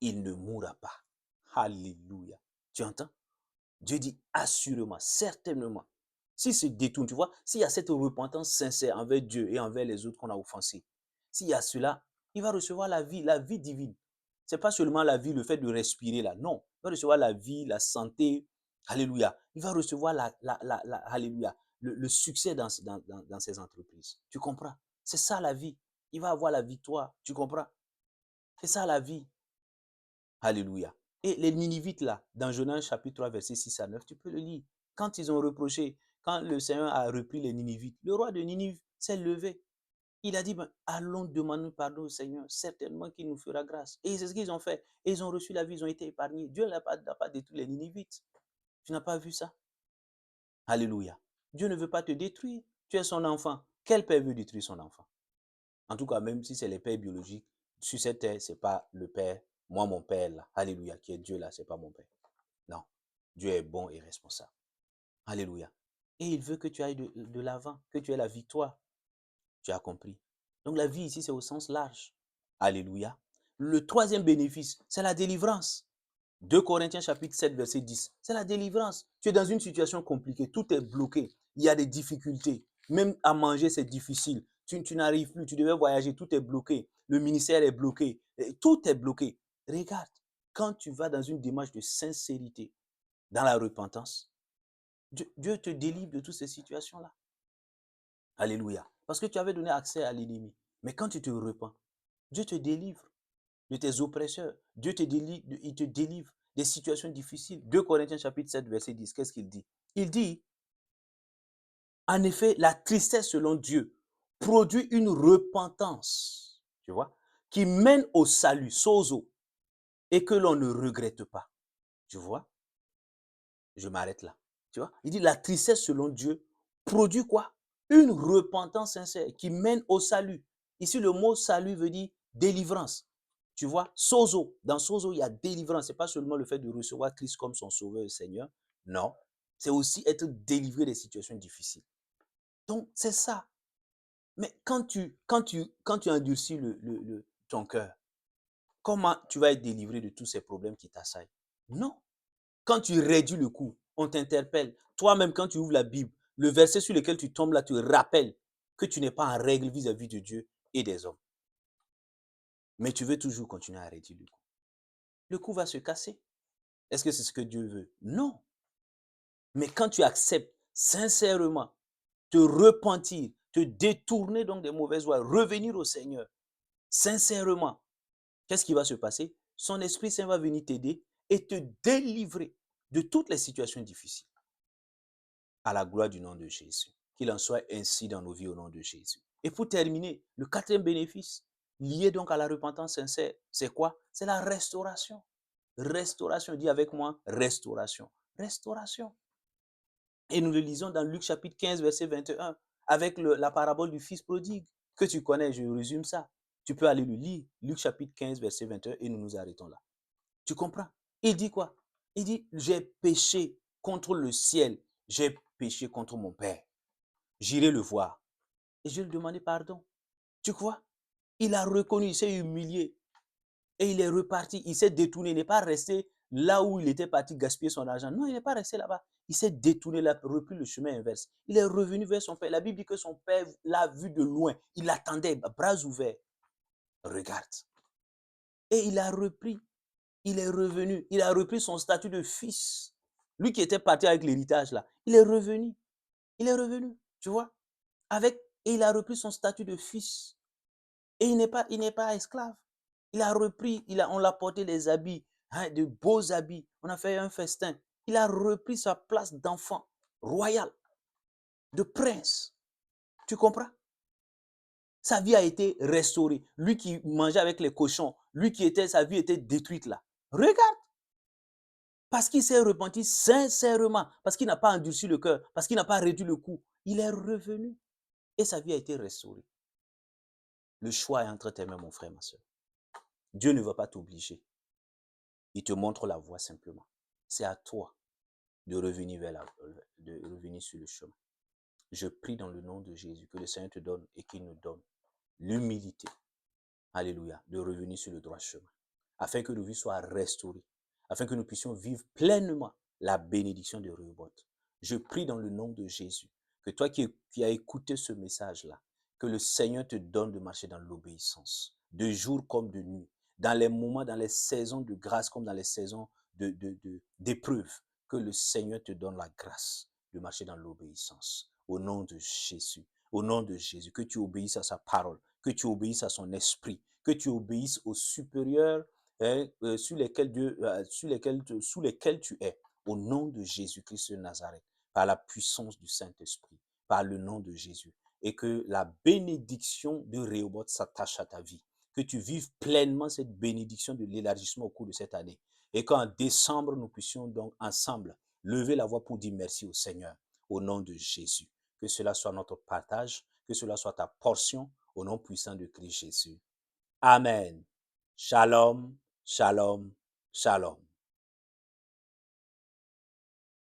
Il ne mourra pas. Alléluia. Tu entends? Dieu dit assurément, certainement. S'il se détourne, tu vois, s'il y a cette repentance sincère envers Dieu et envers les autres qu'on a offensés, s'il y a cela, il va recevoir la vie divine. Ce n'est pas seulement la vie, le fait de respirer là, non. Il va recevoir la vie, la santé, alléluia. Il va recevoir alléluia, le succès dans ses entreprises. Tu comprends? C'est ça la vie. Il va avoir la victoire, tu comprends? C'est ça la vie. Alléluia. Et les Ninivites là, dans Jonas chapitre 3, verset 6 à 9, tu peux le lire. Quand ils ont reproché, quand le Seigneur a repris les Ninivites, le roi de Ninive s'est levé. Il a dit, ben, allons demander pardon au Seigneur, certainement qu'il nous fera grâce. Et c'est ce qu'ils ont fait. Et ils ont reçu la vie, ils ont été épargnés. Dieu n'a pas détruit les Ninivites. Tu n'as pas vu ça? Alléluia. Dieu ne veut pas te détruire. Tu es son enfant. Quel père veut détruire son enfant? En tout cas, même si c'est les pères biologiques, sur cette terre, ce n'est pas le père, moi, mon père, là, alléluia, qui est Dieu là, ce n'est pas mon père. Non. Dieu est bon et responsable. Alléluia. Et il veut que tu ailles de l'avant, que tu aies la victoire. Tu as compris. Donc la vie ici, c'est au sens large. Alléluia. Le troisième bénéfice, c'est la délivrance. 2 Corinthiens chapitre 7, verset 10. C'est la délivrance. Tu es dans une situation compliquée, tout est bloqué. Il y a des difficultés. Même à manger, c'est difficile. Tu n'arrives plus, tu devais voyager, tout est bloqué. Le ministère est bloqué. Tout est bloqué. Regarde, quand tu vas dans une démarche de sincérité, dans la repentance, Dieu te délivre de toutes ces situations-là. Alléluia. Parce que tu avais donné accès à l'ennemi. Mais quand tu te repens, Dieu te délivre de tes oppresseurs. Dieu te délivre, il te délivre des situations difficiles. 2 Corinthiens chapitre 7, verset 10, qu'est-ce qu'il dit? Il dit, en effet, la tristesse selon Dieu produit une repentance, tu vois, qui mène au salut, sozo, et que l'on ne regrette pas. Tu vois? Je m'arrête là. Tu vois? Il dit, la tristesse selon Dieu produit quoi? Une repentance sincère qui mène au salut. Ici, le mot salut veut dire délivrance. Tu vois, sozo. Dans sozo, il y a délivrance. Ce n'est pas seulement le fait de recevoir Christ comme son sauveur et Seigneur. Non. C'est aussi être délivré des situations difficiles. Donc, c'est ça. Mais quand tu endurcis ton cœur, comment tu vas être délivré de tous ces problèmes qui t'assaillent? Non. Quand tu réduis le coup, on t'interpelle. Toi-même, quand tu ouvres la Bible, le verset sur lequel tu tombes là te rappelle que tu n'es pas en règle vis-à-vis de Dieu et des hommes. Mais tu veux toujours continuer à réduire le coup. Le coup va se casser. Est-ce que c'est ce que Dieu veut? Non. Mais quand tu acceptes sincèrement te repentir, te détourner donc des mauvaises voies, revenir au Seigneur, sincèrement, qu'est-ce qui va se passer? Son Esprit Saint va venir t'aider et te délivrer de toutes les situations difficiles. À la gloire du nom de Jésus. Qu'il en soit ainsi dans nos vies au nom de Jésus. Et pour terminer, le quatrième bénéfice, lié donc à la repentance sincère, c'est quoi? C'est la restauration. Restauration, dis avec moi, restauration. Restauration. Et nous le lisons dans Luc chapitre 15, verset 21, avec la parabole du fils prodigue, que tu connais, je résume ça. Tu peux aller le lire, Luc chapitre 15, verset 21, et nous nous arrêtons là. Tu comprends? Il dit quoi? Il dit, j'ai péché contre le ciel, j'ai péché contre mon Père. J'irai le voir. Et je vais lui demander pardon. Tu crois? Il a reconnu, il s'est humilié. Et il est reparti. Il s'est détourné. Il n'est pas resté là où il était parti gaspiller son argent. Non, il n'est pas resté là-bas. Il s'est détourné, il a repris le chemin inverse. Il est revenu vers son père. La Bible dit que son père l'a vu de loin. Il l'attendait, bras ouverts. Regarde. Et il a repris. Il est revenu. Il a repris son statut de fils. Lui qui était parti avec l'héritage là. Il est revenu. Il est revenu. Tu vois? Et il a repris son statut de fils. Et il n'est pas esclave. Il a repris, on l'a porté des habits, hein, de beaux habits. On a fait un festin. Il a repris sa place d'enfant royal, de prince. Tu comprends? Sa vie a été restaurée. Lui qui mangeait avec les cochons, sa vie était détruite là. Regarde, parce qu'il s'est repenti sincèrement, parce qu'il n'a pas endurci le cœur, parce qu'il n'a pas réduit le coup. Il est revenu et sa vie a été restaurée. Le choix est entre tes mains, mon frère, ma soeur. Dieu ne va pas t'obliger. Il te montre la voie simplement. C'est à toi de revenir de revenir sur le chemin. Je prie dans le nom de Jésus que le Seigneur te donne et qu'il nous donne l'humilité, alléluia, de revenir sur le droit chemin, afin que nos vies soient restaurées, afin que nous puissions vivre pleinement la bénédiction de Rehoboth. Je prie dans le nom de Jésus que toi qui as écouté ce message-là, que le Seigneur te donne de marcher dans l'obéissance, de jour comme de nuit, dans les moments, dans les saisons de grâce comme dans les saisons d'épreuve, que le Seigneur te donne la grâce de marcher dans l'obéissance. Au nom de Jésus, que tu obéisses à sa parole, que tu obéisses à son esprit, que tu obéisses aux supérieurs sous lesquels tu es, au nom de Jésus-Christ de Nazareth, par la puissance du Saint-Esprit, par le nom de Jésus. Et que la bénédiction de Rehoboth s'attache à ta vie, que tu vives pleinement cette bénédiction de l'élargissement au cours de cette année. Et qu'en décembre, nous puissions donc ensemble lever la voix pour dire merci au Seigneur, au nom de Jésus. Que cela soit notre partage, que cela soit ta portion, au nom puissant de Christ Jésus. Amen. Shalom, shalom, shalom.